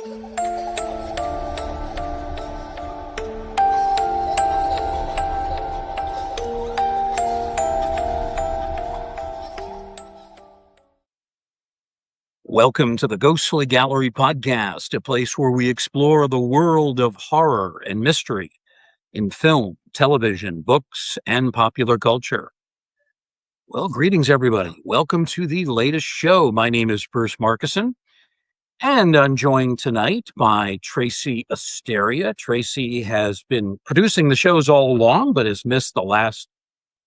Welcome to the Ghostly Gallery podcast, a place where we explore the world of horror and mystery in film, television, books, and popular culture. Well, greetings, everybody. Welcome to the latest show. My name is Bruce Markison, and I'm joined tonight by Tracy Asteria. Tracy has been producing the shows all along, but has missed the last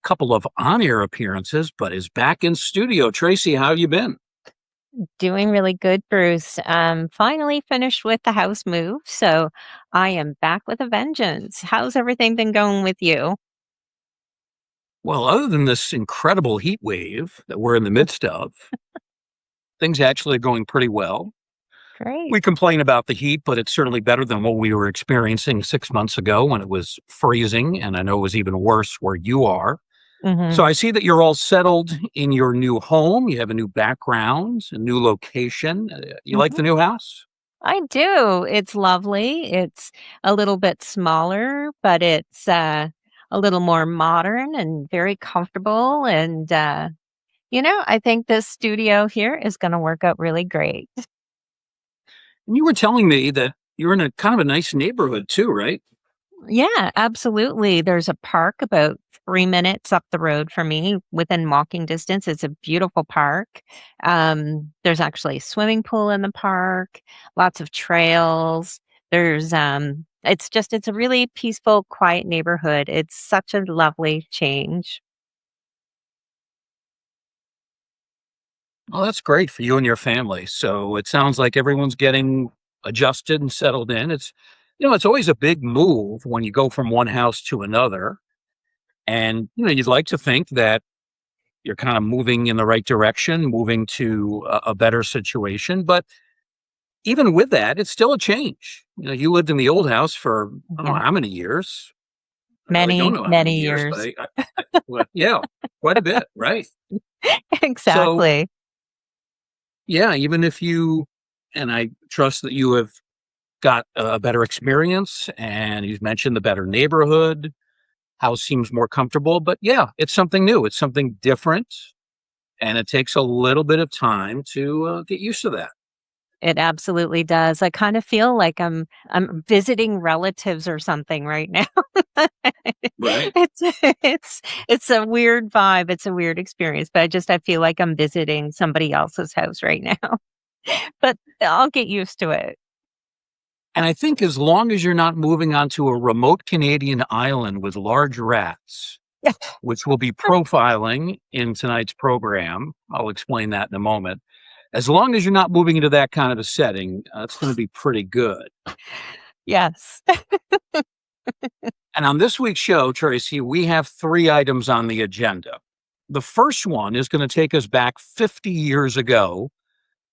couple of on-air appearances, but is back in studio. Tracy, how have you been? Doing really good, Bruce. Finally finished with the house move, so I am back with a vengeance. How's everything been going with you? Well, other than this incredible heat wave that we're in the midst of, things actually are going pretty well. Great. We complain about the heat, but it's certainly better than what we were experiencing 6 months ago when it was freezing, and I know it was even worse where you are. hmm So I see that you're all settled in your new home. You have a new background, a new location. You like hmm the new house? I do. It's lovely. It's a little bit smaller, but it's a little more modern and very comfortable. And, I think this studio here is going to work out really great. And you were telling me that you're in a kind of a nice neighborhood too, right? Yeah, absolutely. There's a park about 3 minutes up the road from me within walking distance. It's a beautiful park. There's actually a swimming pool in the park, lots of trails. It's a really peaceful, quiet neighborhood. It's such a lovely change. Well, that's great for you and your family. So it sounds like everyone's getting adjusted and settled in. It's always a big move when you go from one house to another. And, you'd like to think that you're kind of moving in the right direction, moving to a better situation. But even with that, it's still a change. You lived in the old house for, I don't know Yeah. how many years. I really don't Many, know how many many years, years. but well, yeah, quite a bit, right? So, Exactly. yeah, even if and I trust that you have got a better experience and you've mentioned the better neighborhood, house seems more comfortable, but yeah, it's something new. It's something different. And it takes a little bit of time to get used to that. It absolutely does. I kind of feel like I'm visiting relatives or something right now. Right. It's it's a weird vibe. It's a weird experience, but I feel like I'm visiting somebody else's house right now. But I'll get used to it. And I think as long as you're not moving onto a remote Canadian island with large rats, which we'll be profiling in tonight's program, I'll explain that in a moment. As long as you're not moving into that kind of a setting, it's going to be pretty good. Yes. And on this week's show, Tracy, we have 3 items on the agenda. The first one is going to take us back 50 years ago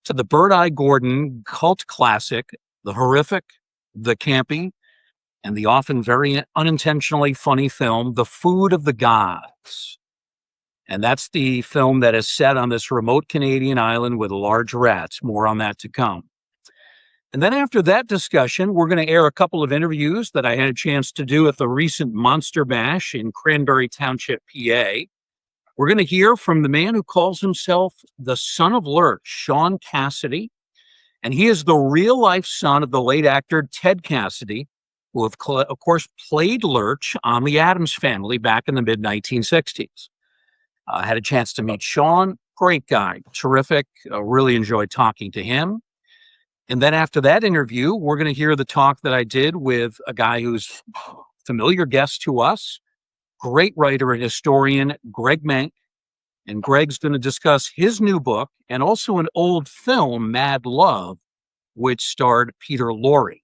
to the Bird-Eye Gordon cult classic, the horrific, the campy, and the often very unintentionally funny film, The Food of the Gods. And that's the film that is set on this remote Canadian island with large rats. More on that to come. And then after that discussion, we're going to air a couple of interviews that I had a chance to do at the recent Monster Bash in Cranberry Township, PA. We're going to hear from the man who calls himself the son of Lurch, Sean Cassidy. And he is the real-life son of the late actor Ted Cassidy, who, of course, played Lurch on the Addams Family back in the mid-1960s. I had a chance to meet Sean. Great guy, terrific. Really enjoyed talking to him. And then after that interview, we're going to hear the talk that I did with a guy who's a familiar guest to us, great writer and historian, Greg Mank. And Greg's going to discuss his new book and also an old film, Mad Love, which starred Peter Lorre.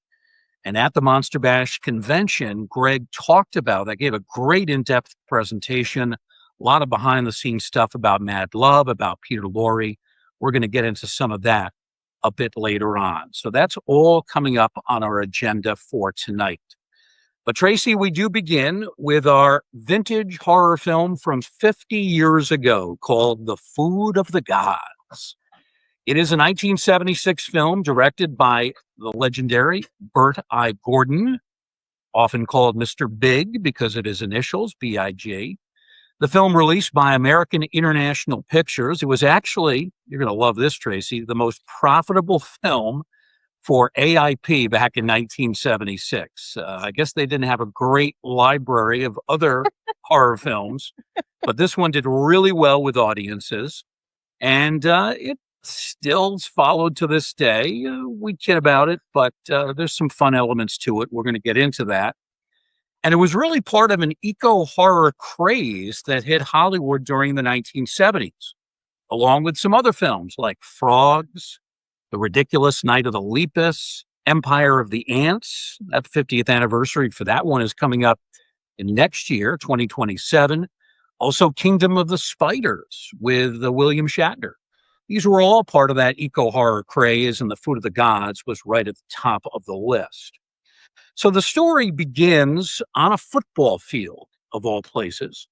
And at the Monster Bash convention, Greg talked about, I gave a great in-depth presentation, a lot of behind-the-scenes stuff about Mad Love, about Peter Lorre. We're going to get into some of that a bit later on. So that's all coming up on our agenda for tonight. But Tracy, we do begin with our vintage horror film from 50 years ago called The Food of the Gods. It is a 1976 film directed by the legendary Burt I. Gordon, often called Mr. Big because of his initials, B-I-G. The film released by American International Pictures. It was actually, you're going to love this, Tracy, the most profitable film for AIP back in 1976. I guess they didn't have a great library of other horror films, but this one did really well with audiences. And it still is followed to this day. We kid about it, but there's some fun elements to it. We're going to get into that. And it was really part of an eco-horror craze that hit Hollywood during the 1970s, along with some other films like Frogs, The Ridiculous Night of the Lepus, Empire of the Ants. That 50th anniversary for that one is coming up in next year, 2027. Also, Kingdom of the Spiders with William Shatner. These were all part of that eco-horror craze, and The Food of the Gods was right at the top of the list. So the story begins on a football field, of all places,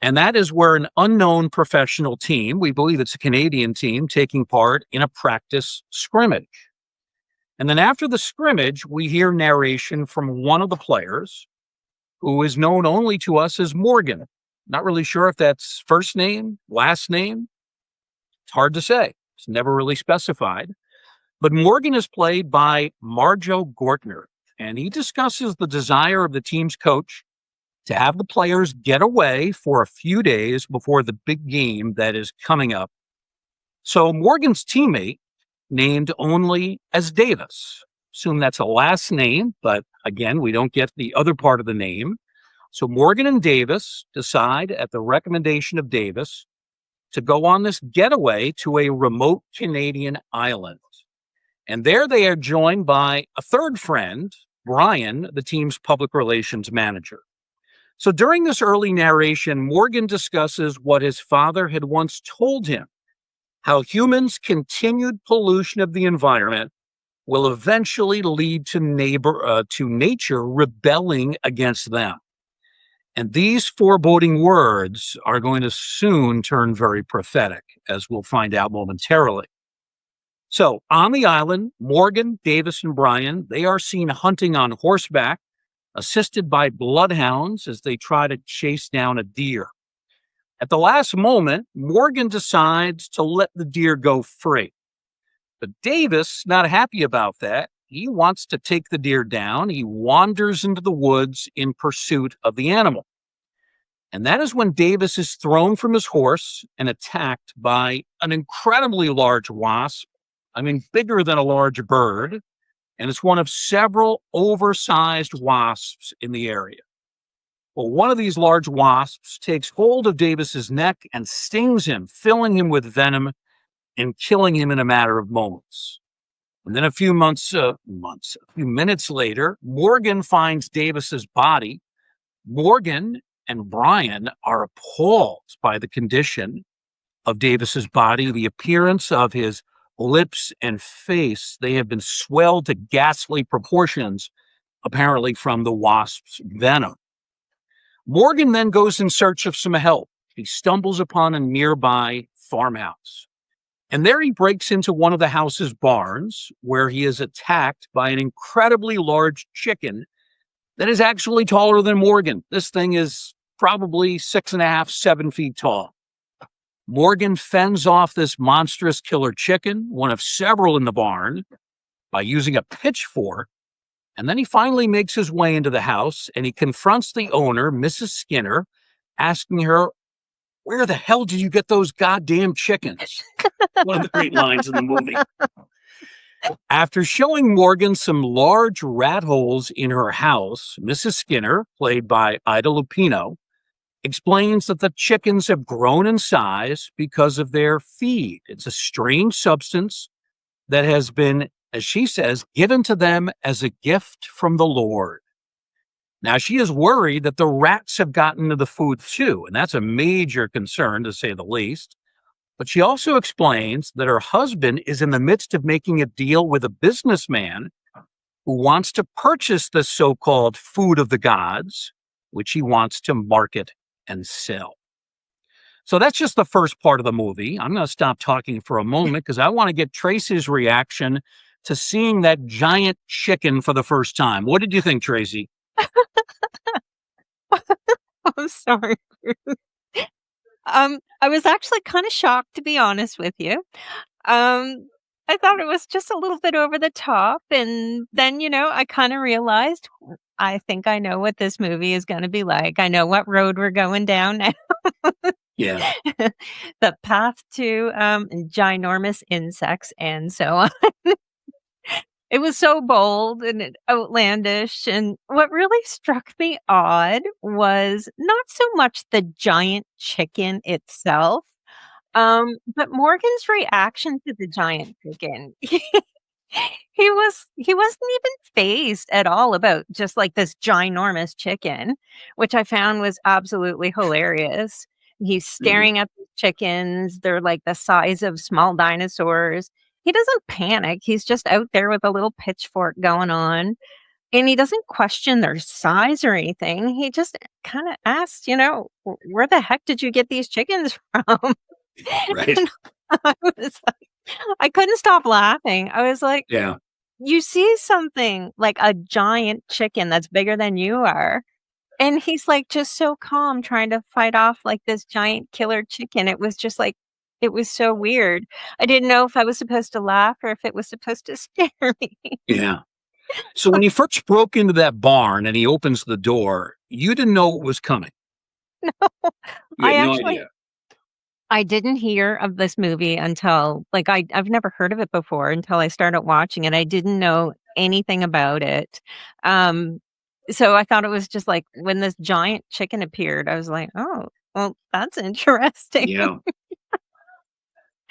and that is where an unknown professional team, we believe it's a Canadian team, taking part in a practice scrimmage. And then after the scrimmage, we hear narration from one of the players, who is known only to us as Morgan. Not really sure if that's first name, last name. It's hard to say. It's never really specified. But Morgan is played by Marjo Gortner, and he discusses the desire of the team's coach to have the players get away for a few days before the big game that is coming up. So Morgan's teammate, named only as Davis, assume that's a last name, but again, we don't get the other part of the name. So Morgan and Davis decide, at the recommendation of Davis, to go on this getaway to a remote Canadian island. And there they are joined by a third friend, Brian, the team's public relations manager. So during this early narration, Morgan discusses what his father had once told him, how humans' continued pollution of the environment will eventually lead to nature rebelling against them. And these foreboding words are going to soon turn very prophetic, as we'll find out momentarily. So on the island, Morgan, Davis, and Brian, they are seen hunting on horseback, assisted by bloodhounds as they try to chase down a deer. At the last moment, Morgan decides to let the deer go free. But Davis, not happy about that, he wants to take the deer down. He wanders into the woods in pursuit of the animal. And that is when Davis is thrown from his horse and attacked by an incredibly large wasp. I mean, bigger than a large bird. And it's one of several oversized wasps in the area. Well, one of these large wasps takes hold of Davis's neck and stings him, filling him with venom and killing him in a matter of moments. And then a few minutes later, Morgan finds Davis's body. Morgan and Brian are appalled by the condition of Davis's body, the appearance of his lips and face. They have been swelled to ghastly proportions, apparently from the wasp's venom. Morgan then goes in search of some help. He stumbles upon a nearby farmhouse. And there he breaks into one of the house's barns, where he is attacked by an incredibly large chicken that is actually taller than Morgan. This thing is probably 6.5, 7 feet tall. Morgan fends off this monstrous killer chicken, one of several in the barn, by using a pitchfork. And then he finally makes his way into the house, and he confronts the owner, Mrs. Skinner, asking her, "Where the hell did you get those goddamn chickens?" One of the great lines in the movie. After showing Morgan some large rat holes in her house, Mrs. Skinner, played by Ida Lupino, explains that the chickens have grown in size because of their feed. It's a strange substance that has been, as she says, given to them as a gift from the Lord. Now, she is worried that the rats have gotten to the food too, and that's a major concern, to say the least. But she also explains that her husband is in the midst of making a deal with a businessman who wants to purchase the so-called food of the gods, which he wants to market and sell. So that's just the first part of the movie. I'm going to stop talking for a moment because I want to get Tracy's reaction to seeing that giant chicken for the first time. What did you think, Tracy? I'm sorry. I was actually kind of shocked, to be honest with you. Um, I thought it was just a little bit over the top, and then, I kinda realized, I think I know what this movie is gonna be like. I know what road we're going down now. Yeah. The path to, ginormous insects and so on. It was so bold and outlandish, and what really struck me odd was not so much the giant chicken itself, but Morgan's reaction to the giant chicken. He wasn't even fazed at all about just, like, this ginormous chicken, which I found was absolutely hilarious. He's Mhm. staring at the chickens, they're, like, the size of small dinosaurs. He doesn't panic, he's just out there with a little pitchfork going on, and he doesn't question their size or anything, he just kinda asks, "Where the heck did you get these chickens from?" Right. And I was like I couldn't stop laughing. I was like, Yeah. "You see something like a giant chicken that's bigger than you are," and he's, like, just so calm trying to fight off, like, this giant killer chicken. It was just, like it was so weird. I didn't know if I was supposed to laugh or if it was supposed to scare me. Yeah. So when he first broke into that barn and he opens the door, you didn't know what was coming. You I had no actually idea. I didn't hear of this movie until like, I've never heard of it before until I started watching it. I didn't know anything about it. Um, so I thought it was just like when this giant chicken appeared, I was like, "Oh, well, that's interesting." Yeah.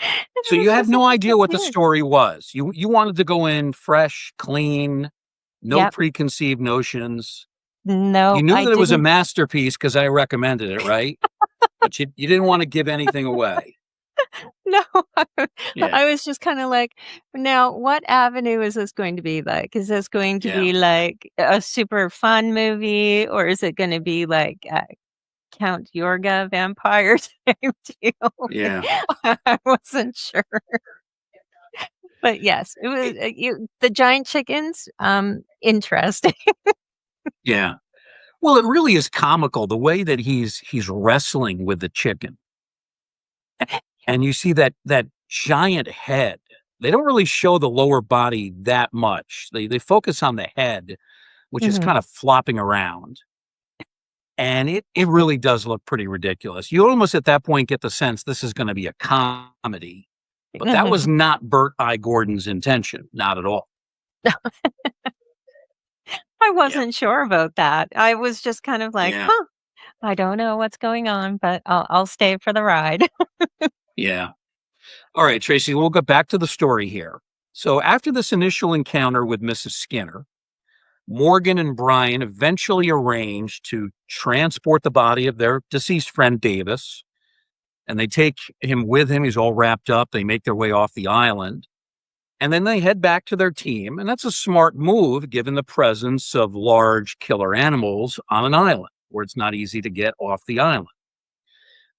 It So you was had just a no little idea bit what the weird. story was. You wanted to go in fresh, clean, no Yep. preconceived notions. No, You knew I that it was a didn't. masterpiece because I recommended it, right? But you didn't wanna give anything away. No, Yeah, I was just kinda like, "Now, what avenue is this going to be like? Is this going to yeah, be like a super fun movie, or is it gonna be like, Count Yorga vampire type deal?" yeah. I wasn't sure. But yes, it was, It you the giant chickens, interesting. yeah. Well, it really is comical the way that he's wrestling with the chicken, and you see that giant head. They don't really show the lower body that much. They focus on the head, which is Mhm. kinda flopping around, and it really does look pretty ridiculous. You almost at that point get the sense this is gonna be a comedy, but that was Mhm. not Bert I. Gordon's intention, not at all. I Yeah, wasn't sure about that. I was just kind of like, yeah, "Huh, I don't know what's going on, but I'll stay for the ride." yeah. All right, Tracy, we'll go back to the story here. So after this initial encounter with Mrs. Skinner, Morgan and Brian eventually arrange to transport the body of their deceased friend Davis, and they take him with him. He's all wrapped up. They make their way off the island, and then they head back to their team. And that's a smart move given the presence of large killer animals on an island where it's not easy to get off the island.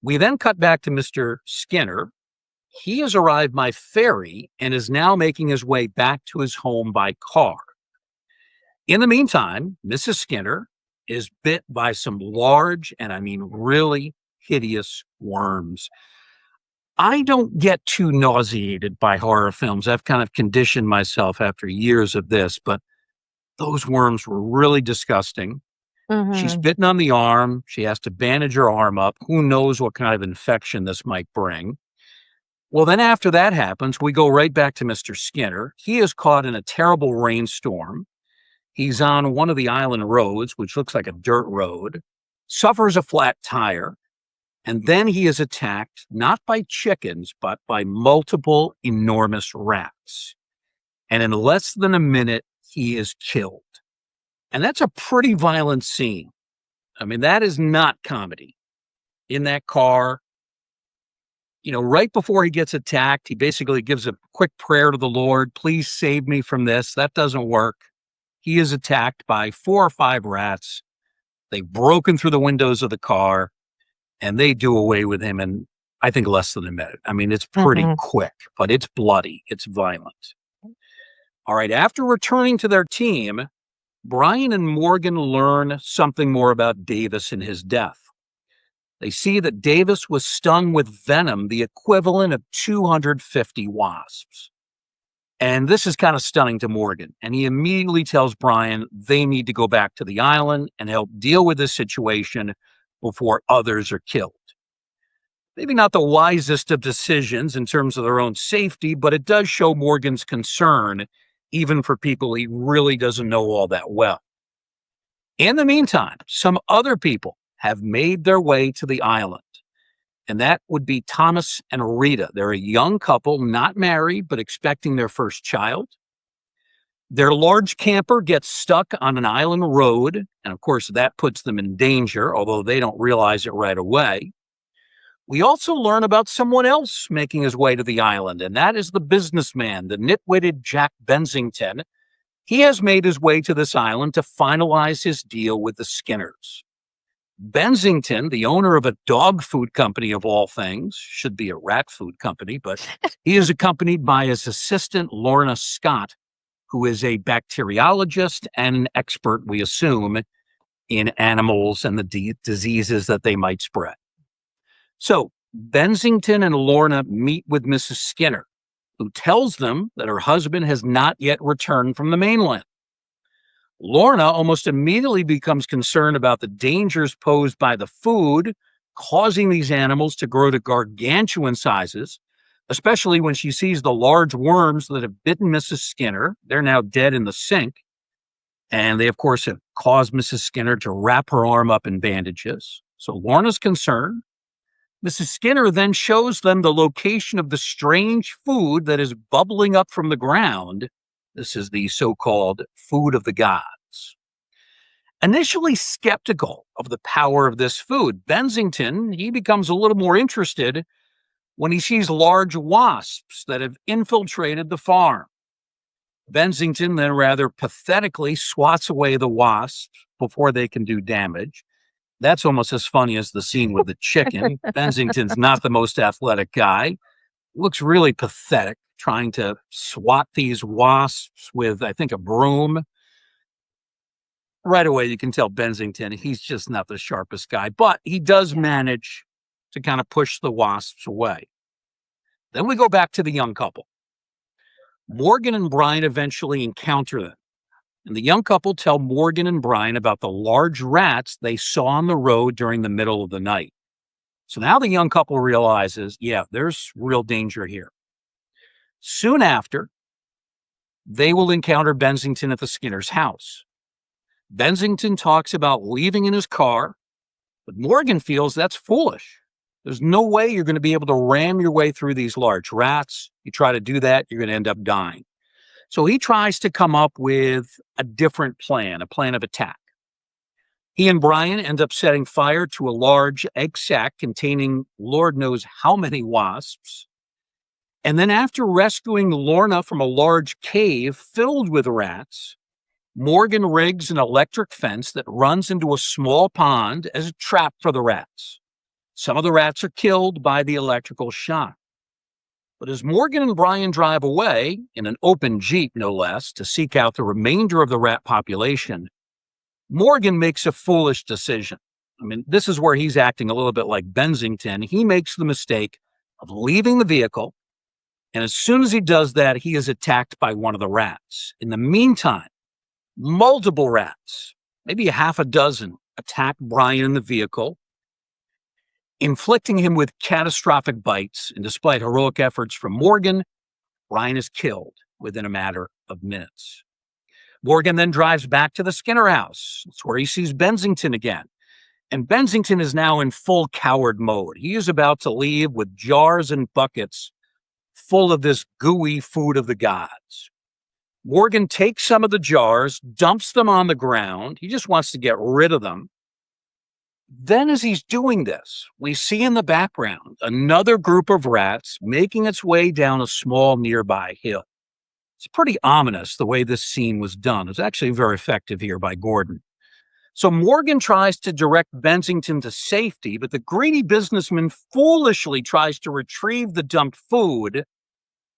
We then cut back to Mr. Skinner. He has arrived by ferry and is now making his way back to his home by car. In the meantime, Mrs. Skinner is bit by some large, and I mean really hideous worms. I don't get too nauseated by horror films. I've kind of conditioned myself after years of this, but those worms were really disgusting. She's Mhm. bitten on the arm. She has to bandage her arm up. Who knows what kind of infection this might bring? Well, then after that happens, we go right back to Mr. Skinner. He is caught in a terrible rainstorm. He's on one of the island roads, which looks like a dirt road, suffers a flat tire, and then he is attacked not by chickens, but by multiple enormous rats. And in less than a minute, he is killed. And that's a pretty violent scene. I mean, that is not comedy. In that car, right before he gets attacked, he basically gives a quick prayer to the Lord, please save me from this. That doesn't work. He is attacked by 4 or 5 rats. They've broken through the windows of the car, and they do away with him in, I think, less than a minute. I mean, it's pretty Mhm. quick, but it's bloody. It's violent. All right. After returning to their team, Brian and Morgan learn something more about Davis and his death. They see that Davis was stung with venom, the equivalent of 250 wasps. And this is kind of stunning to Morgan. And he immediately tells Brian they need to go back to the island and help deal with this situation before others are killed. Maybe not the wisest of decisions in terms of their own safety, but it does show Morgan's concern, even for people he really doesn't know all that well. In the meantime, some other people have made their way to the island, and that would be Thomas and Rita. They're a young couple, not married, but expecting their first child. Their large camper gets stuck on an island road, and of course, that puts them in danger, although they don't realize it right away. We also learn about someone else making his way to the island, and that is the businessman, the nitwitted Jack Bensington. He has made his way to this island to finalize his deal with the Skinners. Bensington, the owner of a dog food company of all things, should be a rat food company, but he is accompanied by his assistant, Lorna Scott, who is a bacteriologist and an expert, we assume, in animals and the diseases that they might spread. So Bensington and Lorna meet with Mrs. Skinner, who tells them that her husband has not yet returned from the mainland. Lorna almost immediately becomes concerned about the dangers posed by the food, causing these animals to grow to gargantuan sizes, especially when she sees the large worms that have bitten Mrs. Skinner. They're now dead in the sink. And they, of course, have caused Mrs. Skinner to wrap her arm up in bandages. So Lorna's concerned. Mrs. Skinner then shows them the location of the strange food that is bubbling up from the ground. This is the so-called food of the gods. Initially skeptical of the power of this food, Bensington, he becomes a little more interested when he sees large wasps that have infiltrated the farm. Bensington then rather pathetically swats away the wasps before they can do damage. That's almost as funny as the scene with the chicken. Bensington's not the most athletic guy. Looks really pathetic trying to swat these wasps with, I think, a broom. Right away, you can tell Bensington, he's just not the sharpest guy, but he does manage to kind of push the wasps away. Then we go back to the young couple. Morgan and Brian eventually encounter them. And the young couple tell Morgan and Brian about the large rats they saw on the road during the middle of the night. So now the young couple realizes, yeah, there's real danger here. Soon after, they will encounter Bensington at the Skinner's house. Bensington talks about leaving in his car, but Morgan feels that's foolish. There's no way you're going to be able to ram your way through these large rats. You try to do that, you're going to end up dying. So he tries to come up with a different plan, a plan of attack. He and Brian end up setting fire to a large egg sack containing Lord knows how many wasps. And then after rescuing Lorna from a large cave filled with rats, Morgan rigs an electric fence that runs into a small pond as a trap for the rats. Some of the rats are killed by the electrical shock. But as Morgan and Brian drive away, in an open Jeep no less, to seek out the remainder of the rat population, Morgan makes a foolish decision. I mean, this is where he's acting a little bit like Bensington. He makes the mistake of leaving the vehicle, and as soon as he does that, he is attacked by one of the rats. In the meantime, multiple rats, maybe a half a dozen, attack Brian in the vehicle, inflicting him with catastrophic bites, and despite heroic efforts from Morgan, Brian is killed within a matter of minutes. Morgan then drives back to the Skinner house. It's where he sees Bensington again. And Bensington is now in full coward mode. He is about to leave with jars and buckets full of this gooey food of the gods. Morgan takes some of the jars, dumps them on the ground. He just wants to get rid of them. Then as he's doing this, we see in the background another group of rats making its way down a small nearby hill. It's pretty ominous the way this scene was done. It's actually very effective here by Gordon. So Morgan tries to direct Bensington to safety, but the greedy businessman foolishly tries to retrieve the dumped food,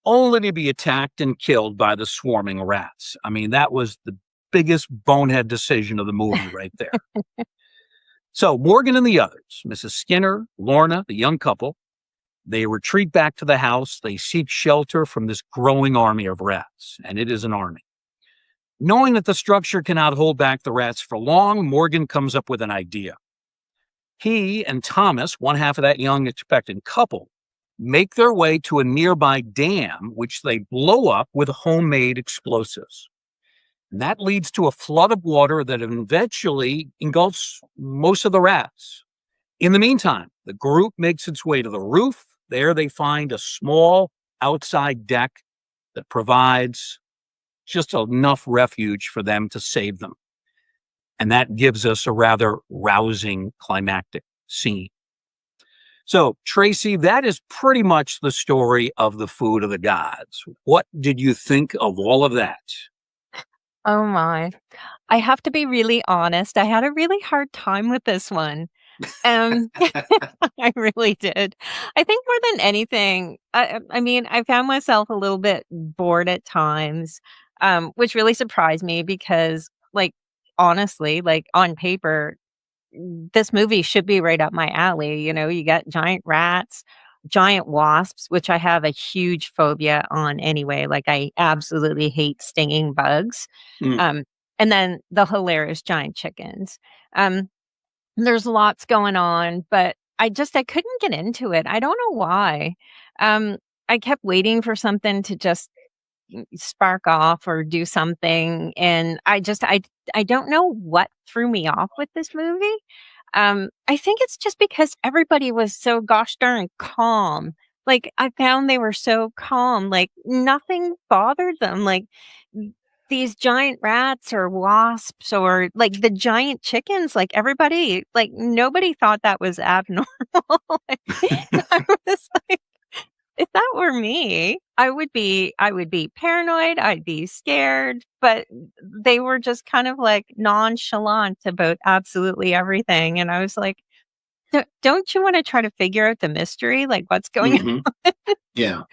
only to be attacked and killed by the swarming rats. I mean, that was the biggest bonehead decision of the movie right there. So Morgan and the others, Mrs. Skinner, Lorna, the young couple, they retreat back to the house. They seek shelter from this growing army of rats, and it is an army. Knowing that the structure cannot hold back the rats for long, Morgan comes up with an idea. He and Thomas, one half of that young expectant couple, make their way to a nearby dam, which they blow up with homemade explosives. And that leads to a flood of water that eventually engulfs most of the rats. In the meantime, the group makes its way to the roof. There they find a small outside deck that provides just enough refuge for them to save them. And that gives us a rather rousing climactic scene. So, Tracy, that is pretty much the story of The Food of the Gods. What did you think of all of that? Oh my. I have to be really honest. I had a really hard time with this one. I really did. I think more than anything, I mean, I found myself a little bit bored at times, which really surprised me because, like, honestly, like on paper, this movie should be right up my alley. You know, you got giant rats, giant wasps, which I have a huge phobia on anyway. Like, I absolutely hate stinging bugs. Mm. And then the hilarious giant chickens. There's lots going on, but I couldn't get into it. I don't know why. I kept waiting for something to just spark off or do something, and I don't know what threw me off with this movie. I think it's just because everybody was so gosh darn calm. Like, I found they were so calm, like nothing bothered them. Like, these giant rats or wasps or like the giant chickens, like everybody, like nobody thought that was abnormal. Like, I was like, if that were me, I would be paranoid, I'd be scared, but they were just kind of like nonchalant about absolutely everything. And I was like, don't you want to try to figure out the mystery? Like, what's going on? Mm-hmm. Yeah.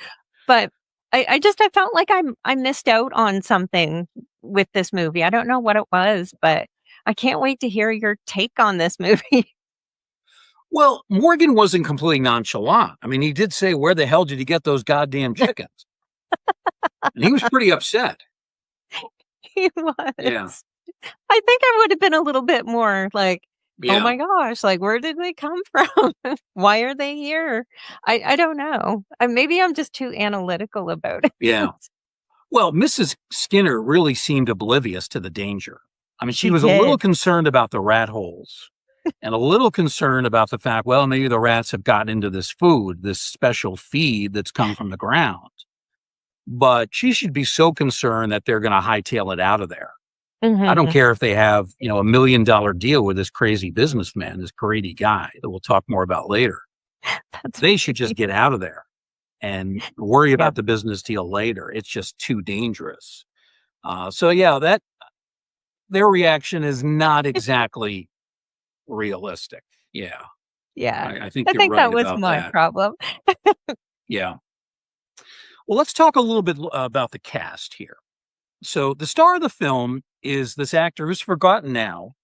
But I felt like I missed out on something with this movie. I don't know what it was, but I can't wait to hear your take on this movie. Well, Morgan wasn't completely nonchalant. I mean, he did say, "Where the hell did you get those goddamn chickens?" And he was pretty upset. He was. Yeah. I think I would have been a little bit more like, "Oh Yeah. my gosh, like, where did they come from? Why are they here?" I don't know. Maybe I'm just too analytical about it. Yeah. Well, Mrs. Skinner really seemed oblivious to the danger. I mean, she She was a little did. concerned about the rat holes and a little concerned about the fact, well, maybe the rats have gotten into this food, this special feed that's come from the ground. But she should be so concerned that they're going to hightail it out of there. I don't Mhm. care if they have, $1 million deal with this crazy businessman, this greedy guy that we'll talk more about later. That's They should just get out of there and worry yeah. about the business deal later. It's just too dangerous. So yeah, that their reaction is not exactly realistic. Yeah, Yeah. I think I you're think that right was about my that. problem. Yeah. Well, let's talk a little bit about the cast here. So the star of the film is this actor who's forgotten now,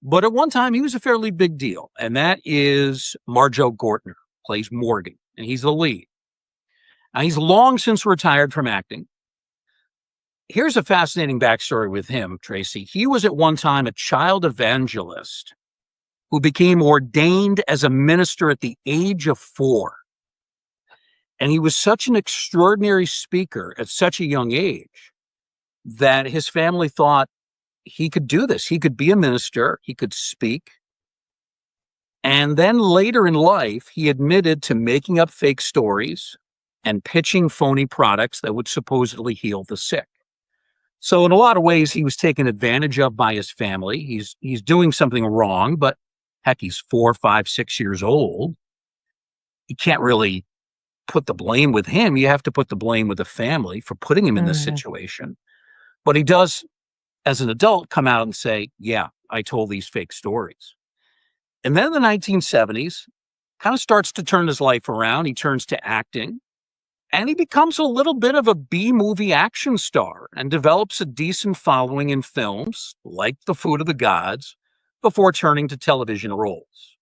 but at one time he was a fairly big deal, and that is Marjoe Gortner, plays Morgan, and he's the lead. Now, he's long since retired from acting. Here's a fascinating backstory with him, Tracy. He was at one time a child evangelist who became ordained as a minister at the age of 4. And he was such an extraordinary speaker at such a young age that his family thought he could do this. He could be a minister, he could speak. And then later in life, he admitted to making up fake stories and pitching phony products that would supposedly heal the sick. So in a lot of ways, he was taken advantage of by his family. He's doing something wrong, but heck, he's 4, 5, 6 years old. You can't really put the blame with him. You have to put the blame with the family for putting him in this Mhm. situation. But he does, as an adult, come out and say, yeah, I told these fake stories. And then in the 1970s, kind of starts to turn his life around. He turns to acting, and he becomes a little bit of a B-movie action star and develops a decent following in films like The Food of the Gods before turning to television roles.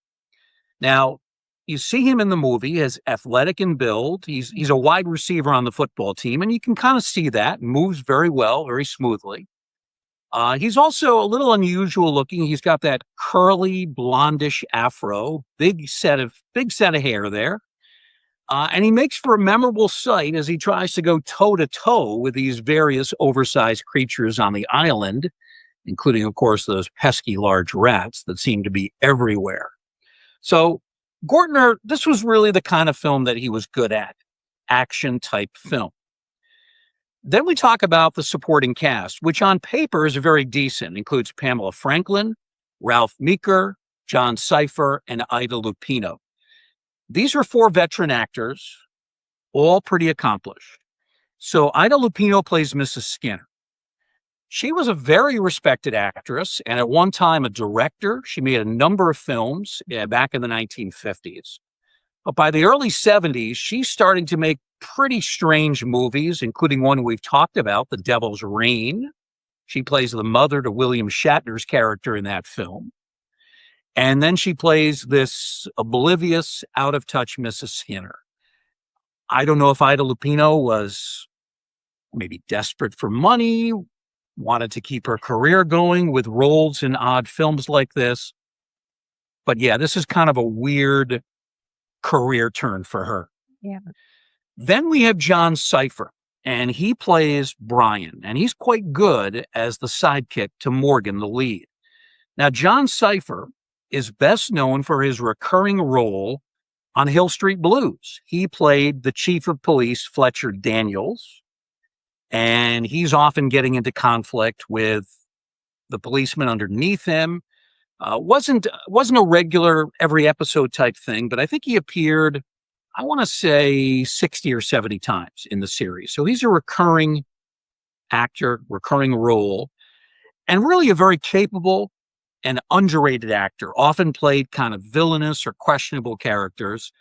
Now, you see him in the movie as athletic in build. He's a wide receiver on the football team, and you can kind of see that. Moves very well, very smoothly. He's also a little unusual looking. He's got that curly, blondish afro, big set of hair there. And he makes for a memorable sight as he tries to go toe-to-toe with these various oversized creatures on the island, including, of course, those pesky large rats that seem to be everywhere. So, Gortner, this was really the kind of film that he was good at, action-type film. Then we talk about the supporting cast, which on paper is very decent. Includes Pamela Franklin, Ralph Meeker, John Cypher, and Ida Lupino. These are 4 veteran actors, all pretty accomplished. So Ida Lupino plays Mrs. Skinner. She was a very respected actress and at one time a director. She made a number of films back in the 1950s. But by the early 70s, she's starting to make pretty strange movies, including one we've talked about, The Devil's Rain. She plays the mother to William Shatner's character in that film. And then she plays this oblivious, out-of-touch Mrs. Skinner. I don't know if Ida Lupino was maybe desperate for money, wanted to keep her career going with roles in odd films like this. But yeah, this is kind of a weird career turn for her. Yeah. Then we have John Cypher, and he plays Brian, and he's quite good as the sidekick to Morgan, the lead. Now, John Cypher is best known for his recurring role on Hill Street Blues. He played the chief of police, Fletcher Daniels, and he's often getting into conflict with the policeman underneath him. Wasn't a regular every episode type thing, but I think he appeared, I want to say 60 or 70 times in the series. So he's a recurring actor, recurring role, and really a very capable and underrated actor, often played kind of villainous or questionable characters.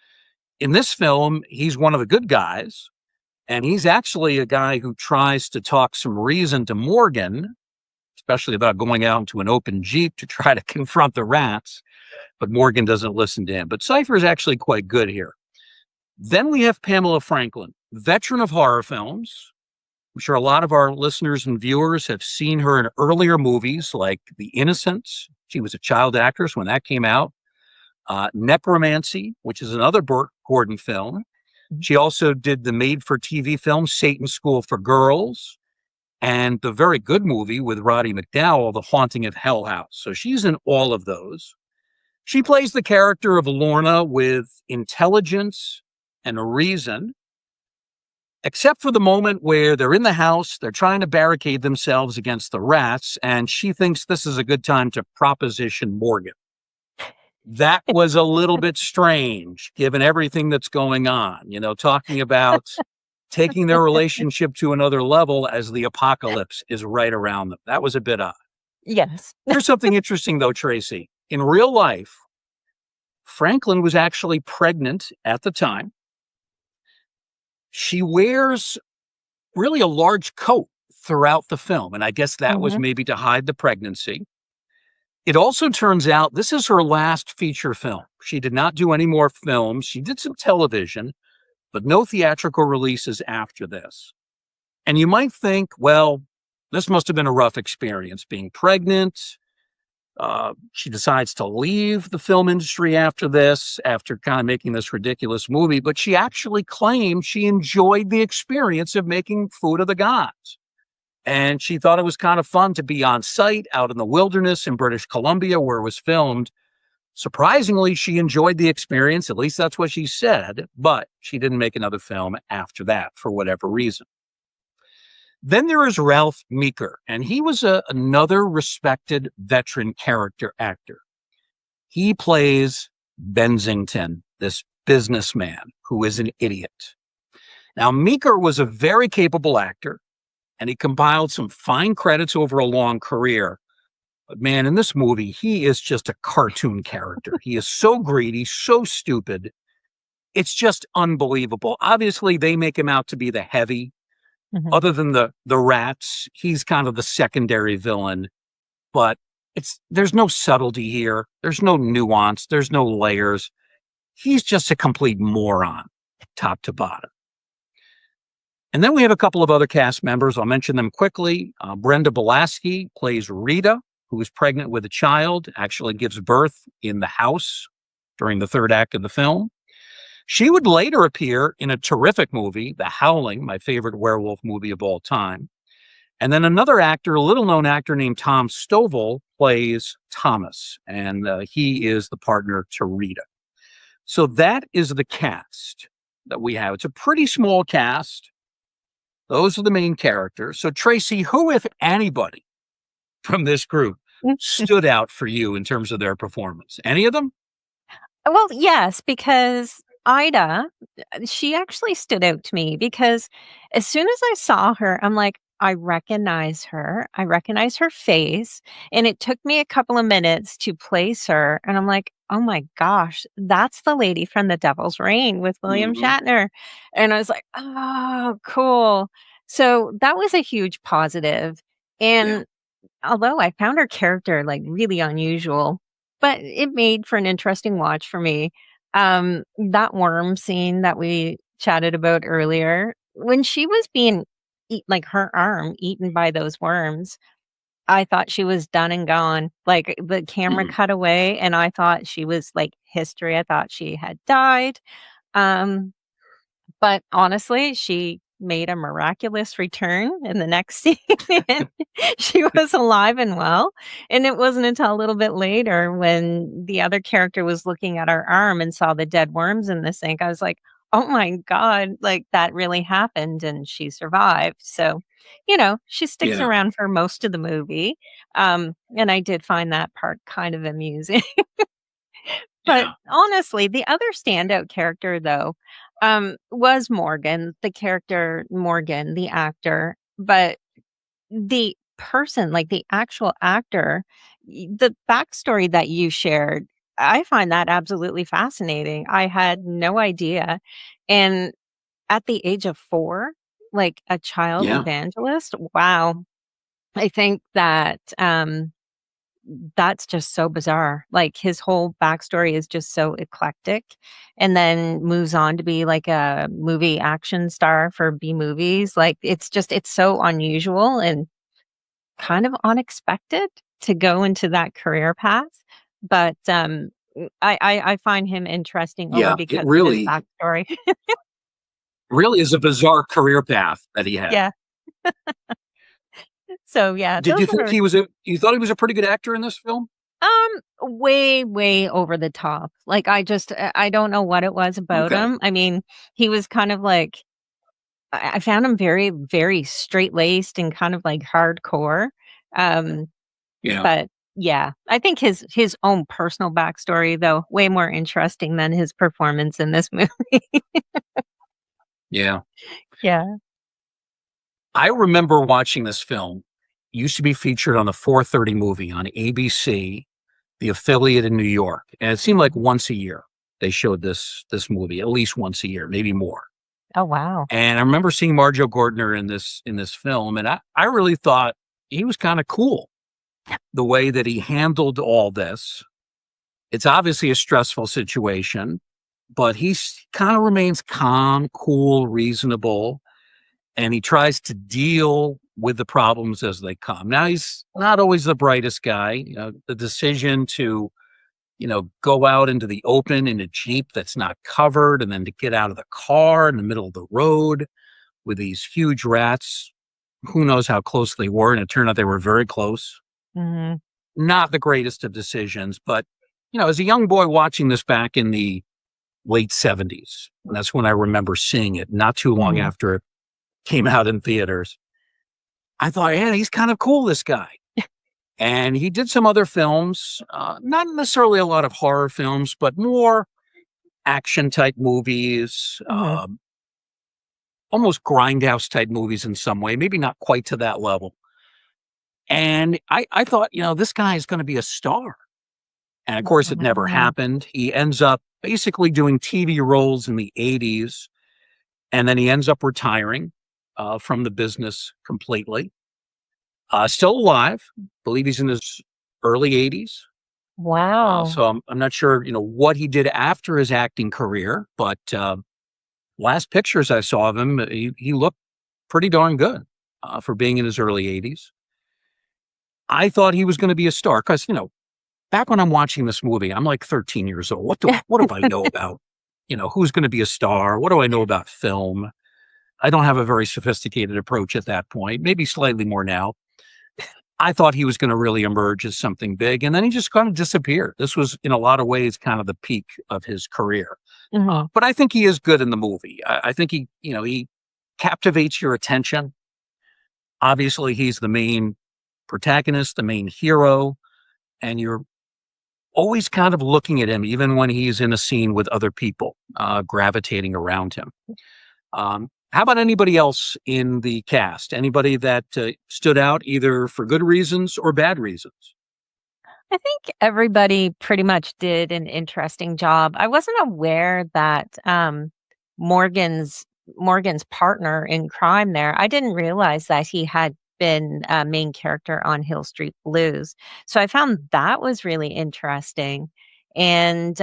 In this film, he's one of the good guys, and he's actually a guy who tries to talk some reason to Morgan, especially about going out into an open Jeep to try to confront the rats, but Morgan doesn't listen to him. But Cypher is actually quite good here. Then we have Pamela Franklin, veteran of horror films. I'm sure a lot of our listeners and viewers have seen her in earlier movies like The Innocents. She was a child actress when that came out. Necromancy, which is another Gordon film. She also did the made-for-TV film Satan's School for Girls and the very good movie with Roddy McDowall, The Haunting of Hell House. So she's in all of those. She plays the character of Lorna with intelligence and a reason, except for the moment where they're in the house, they're trying to barricade themselves against the rats, and she thinks this is a good time to proposition Morgan. That was a little bit strange, given everything that's going on, talking about taking their relationship to another level as the apocalypse is right around them. That was a bit odd. Yes. Here's something interesting, though, Tracy. In real life, Franklin was actually pregnant at the time. She wears really a large coat throughout the film, and I guess that was maybe to hide the pregnancy. It also turns out this is her last feature film. She did not do any more films. She did some television, but no theatrical releases after this. And you might think, well, this must have been a rough experience being pregnant. She decides to leave the film industry after this, after kind of making this ridiculous movie, but she actually claimed she enjoyed the experience of making Food of the Gods. And she thought it was kind of fun to be on site out in the wilderness in British Columbia where it was filmed. Surprisingly, she enjoyed the experience, at least that's what she said, but she didn't make another film after that for whatever reason. Then there is Ralph Meeker, and he was another respected veteran character actor. He plays Bensington, this businessman who is an idiot. Now, Meeker was a very capable actor, and he compiled some fine credits over a long career. But man, in this movie, he is just a cartoon character. He is so greedy, so stupid. It's just unbelievable. Obviously, they make him out to be the heavy. Mhm. Other than the rats, he's kind of the secondary villain. But there's no subtlety here. There's no nuance. There's no layers. He's just a complete moron, top to bottom. And then we have a couple of other cast members. I'll mention them quickly. Brenda Bolasky plays Rita, who is pregnant with a child, actually gives birth in the house during the third act of the film. She would later appear in a terrific movie, The Howling, my favorite werewolf movie of all time. And then another actor, a little-known actor named Tom Stovall, plays Thomas, and he is the partner to Rita. So that is the cast that we have. It's a pretty small cast. Those are the main characters. So, Tracy, who, if anybody, from this group stood out for you in terms of their performance? Any of them? Well, yes, because Ida, she actually stood out to me because as soon as I saw her, I'm like, I recognize her. I recognize her face. And it took me a couple of minutes to place her. And I'm like, oh my gosh, that's the lady from The Devil's Reign with William Mhm. Shatner. And I was like, oh, cool. So that was a huge positive. Yeah. And although I found her character, like, really unusual, but it made for an interesting watch for me. That worm scene that we chatted about earlier, when she was being like, her arm eaten by those worms, I thought she was done and gone. Like, the camera Mhm. cut away, and I thought she was, like, history. I thought she had died. Um but honestly, she made a miraculous return in the next scene, and she was alive and well, and it wasn't until a little bit later when the other character was looking at her arm and saw the dead worms in the sink, I was like, "Oh my god, like, that really happened, and she survived." So, she sticks Yeah. around for most of the movie, and I did find that part kind of amusing. But Yeah. honestly, the other standout character, though, was Morgan, the character Morgan, the actor. But the person, like the actual actor, the backstory that you shared, I find that absolutely fascinating. I had no idea. And at the age of 4, like a child Yeah. evangelist, wow. I think that that's just so bizarre. Like, his whole backstory is just so eclectic, and then moves on to be, like, a movie action star for B movies. Like, it's so unusual and kind of unexpected to go into that career path, but, I find him interesting only Yeah. It because of his really, backstory. really is a bizarre career path that he had. Yeah. So, yeah, Did those you think are you thought he was a pretty good actor in this film? way, way over the top. Like, I don't know what it was about Okay. him. I mean, he was kind of like I found him very, very straight-laced and kind of, like, hardcore. Um, Yeah. but yeah, I think his own personal backstory, though, way more interesting than his performance in this movie. Yeah. Yeah. I remember watching this film. It used to be featured on the 4:30 movie on ABC, the affiliate in New York, and it seemed like once a year they showed this movie, at least once a year, maybe more. Oh, wow. And I remember seeing Marjo Gardner in this film, and I really thought he was kind of cool the way that he handled all this. It's obviously a stressful situation, but he's kind of remains calm, cool, reasonable, and he tries to deal with the problems as they come. Now he's not always the brightest guy. The decision to, go out into the open in a Jeep that's not covered and then to get out of the car in the middle of the road with these huge rats. Who knows how close they were? And it turned out they were very close. Mhm. Not the greatest of decisions, but, as a young boy watching this back in the late 70s, and that's when I remember seeing it, not too long Mhm. after it came out in theaters. I thought, yeah, he's kind of cool, this guy. And he did some other films, not necessarily a lot of horror films, but more action type movies, Mhm. almost grindhouse type movies in some way, maybe not quite to that level. And I thought, this guy is going to be a star. And of course, it never Wow. happened. He ends up basically doing TV roles in the 80s, and then he ends up retiring from the business completely. Still alive. Believe he's in his early 80s. Wow. So I'm not sure, what he did after his acting career, but last pictures I saw of him, he looked pretty darn good for being in his early 80s. I thought he was going to be a star because, back when I'm watching this movie, I'm like 13 years old. What do I know about, who's going to be a star? What do I know about film? I don't have a very sophisticated approach at that point, maybe slightly more now. I thought he was going to really emerge as something big, and then he just kind of disappeared. This was, in a lot of ways, kind of the peak of his career. Mhm. But I think he is good in the movie. I think he captivates your attention. Obviously, he's the main protagonist, the main hero, and you're always kind of looking at him, even when he's in a scene with other people gravitating around him. How about anybody else in the cast? Anybody that stood out either for good reasons or bad reasons? I think everybody pretty much did an interesting job. I wasn't aware that, Morgan's Morgan's partner in crime there, I didn't realize that he had been a main character on Hill Street Blues. So I found that was really interesting. And,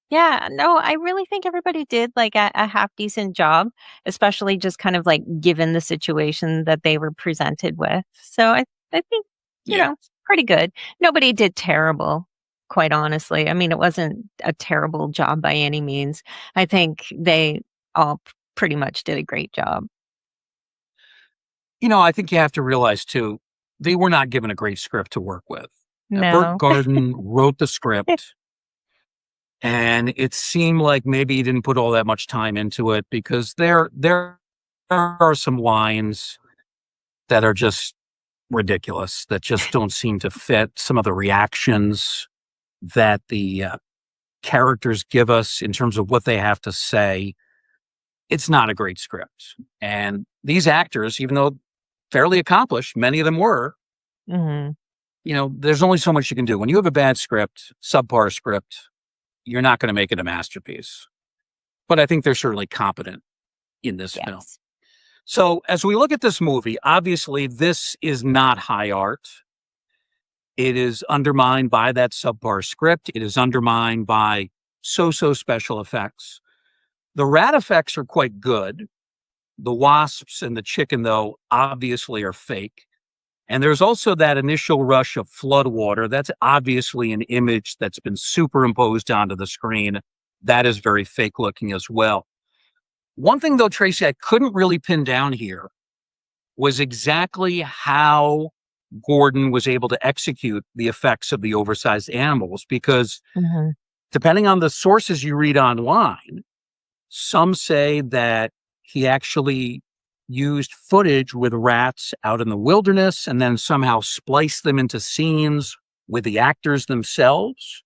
yeah, no, I really think everybody did like a half decent job, especially just kind of like given the situation that they were presented with. So I think, you Yeah. know, pretty good. Nobody did terrible, quite honestly. I mean, it wasn't a terrible job by any means. I think they all pretty much did a great job. I think you have to realize too, they were not given a great script to work with. Burt No. Garden wrote the script, and it seemed like maybe he didn't put all that much time into it because there are some lines that are just ridiculous, that just don't seem to fit. Some of the reactions that the characters give us in terms of what they have to say, it's not a great script. And these actors, even though fairly accomplished, many of them were, Mhm. there's only so much you can do. When you have a bad script, subpar script, you're not going to make it a masterpiece. But I think they're certainly competent in this film. Yes. So as we look at this movie, obviously this is not high art. It is undermined by that subpar script. It is undermined by so-so special effects. The rat effects are quite good. The wasps and the chicken, though, obviously are fake. And there's also that initial rush of flood water. That's obviously an image that's been superimposed onto the screen. That is very fake looking as well. One thing, though, Tracy, I couldn't really pin down here was exactly how Gordon was able to execute the effects of the oversized animals, because Mhm. depending on the sources you read online, some say that he actually used footage with rats out in the wilderness and then somehow spliced them into scenes with the actors themselves,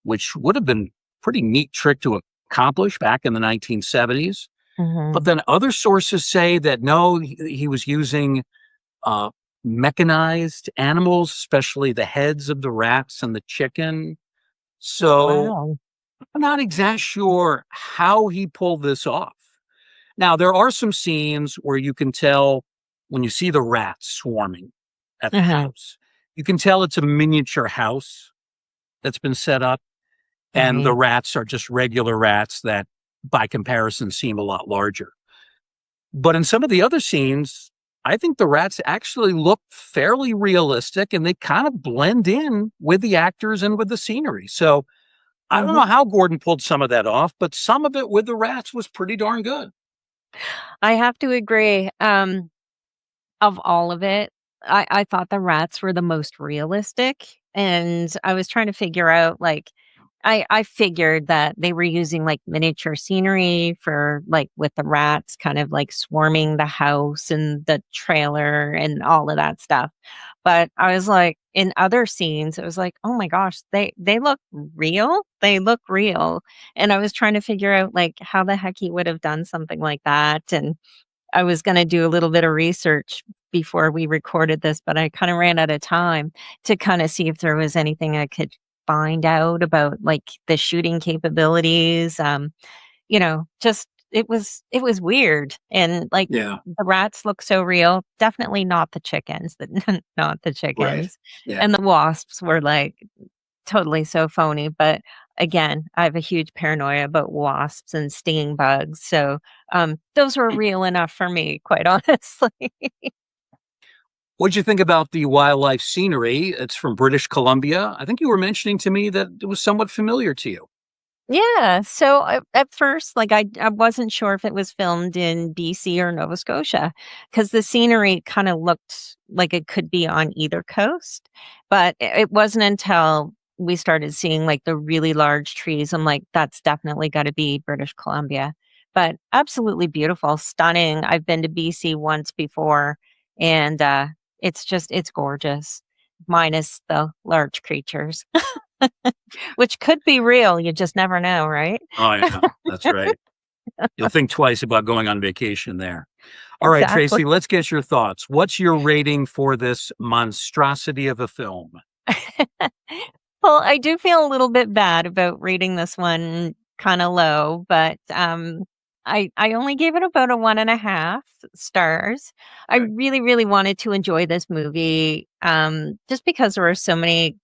which would have been a pretty neat trick to accomplish back in the 1970s. But Mhm. then other sources say that no, he was using uh, mechanized animals, especially the heads of the rats and the chicken. So Wow. I'm not exactly sure how he pulled this off. Now, there are some scenes where you can tell when you see the rats swarming at the Mhm. house, you can tell it's a miniature house that's been set up, and the Right. rats are just regular rats that, by comparison, seem a lot larger. But in some of the other scenes, I think the rats actually look fairly realistic and they kind of blend in with the actors and with the scenery. So I don't know Mhm. how Gordon pulled some of that off, but some of it with the rats was pretty darn good. I have to agree. Of all of it, I thought the rats were the most realistic, and I was trying to figure out, like I figured that they were using, like, miniature scenery for, like, with the rats kind of, like, swarming the house and the trailer and all of that stuff, but I was like in other scenes, it was like, "Oh my gosh, they look real, they look real," and I was trying to figure out, like, how the heck he would have done something like that, and I was gonna do a little bit of research before we recorded this, but I kind of ran out of time to kind of see if there was anything I could find out about like the shooting capabilities. Just it was weird, and like Yeah. the rats look so real. Definitely not the chickens, not the Right. chickens, Yeah. and the wasps were like totally so phony. But again, I have a huge paranoia about wasps and stinging bugs, so those were real enough for me, quite honestly. What'd you think about the wildlife scenery? It's from British Columbia. I think you were mentioning to me that it was somewhat familiar to you. Yeah, so at first, like, I wasn't sure if it was filmed in BC or Nova Scotia, because the scenery kinda looked like it could be on either coast, but it wasn't until we started seeing, like, the really large trees, I'm like, "That's definitely gotta be British Columbia." But absolutely beautiful, stunning. I've been to BC once before, and, it's gorgeous, minus the large creatures. Which could be real, you just never know, right? Oh, yeah. That's right. You'll think twice about going on vacation there. All right, Exactly. Tracy, let's get your thoughts. What's your rating for this monstrosity of a film? Well, I do feel a little bit bad about rating this one kinda low, but, I only gave it about a 1.5 stars. I Okay. really, really wanted to enjoy this movie, just because there were so many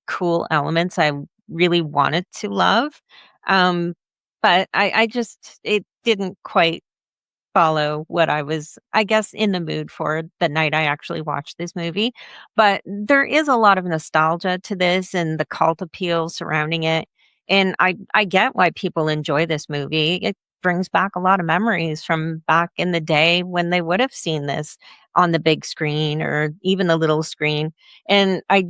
cool elements I really wanted to love, um, but I just it didn't quite follow what I was, I guess, in the mood for the night I actually watched this movie. But there is a lot of nostalgia to this and the cult appeal surrounding it. And I get why people enjoy this movie. It brings back a lot of memories from back in the day when they would have seen this on the big screen or even the little screen. And I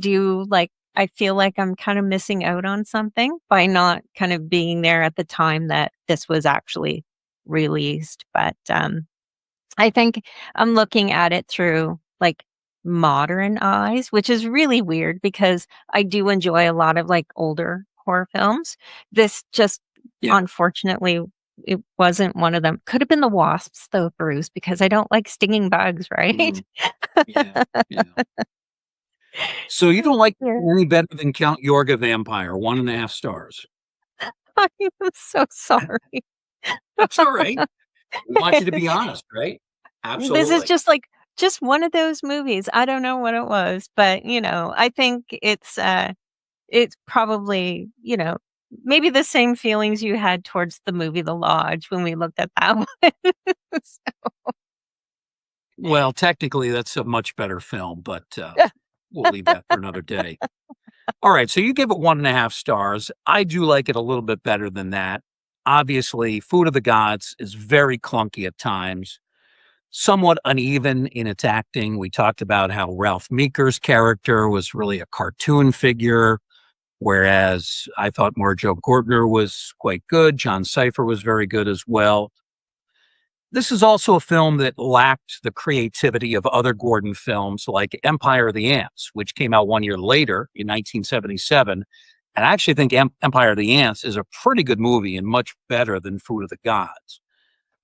feel like I'm kind of missing out on something by not kind of being there at the time that this was actually released, but, I think I'm looking at it through, like, modern eyes, which is really weird because I do enjoy a lot of, like, older horror films. This just Yeah. unfortunately, it wasn't one of them. Could have been the wasps, though, Bruce, because I don't like stinging bugs, right? Mm, yeah. Yeah. So you don't like Yeah. any better than Count Yorga Vampire, 1.5 stars. I am so sorry. That's all right. We want you to be honest, right? This is Absolutely. just like just one of those movies. I don't know what it was, but, I think it's probably, maybe the same feelings you had towards the movie The Lodge when we looked at that one. Well, technically, that's a much better film, but So we'll leave that for another day. All right, so you give it 1.5 stars. I do like it a little bit better than that. Obviously, Food of the Gods is very clunky at times, somewhat uneven in its acting. We talked about how Ralph Meeker's character was really a cartoon figure, whereas I thought Marjo Gortner was quite good. John Cypher was very good as well. This is also a film that lacked the creativity of other Gordon films like Empire of the Ants, which came out 1 year later in 1977. And I actually think Empire of the Ants is a pretty good movie and much better than Food of the Gods.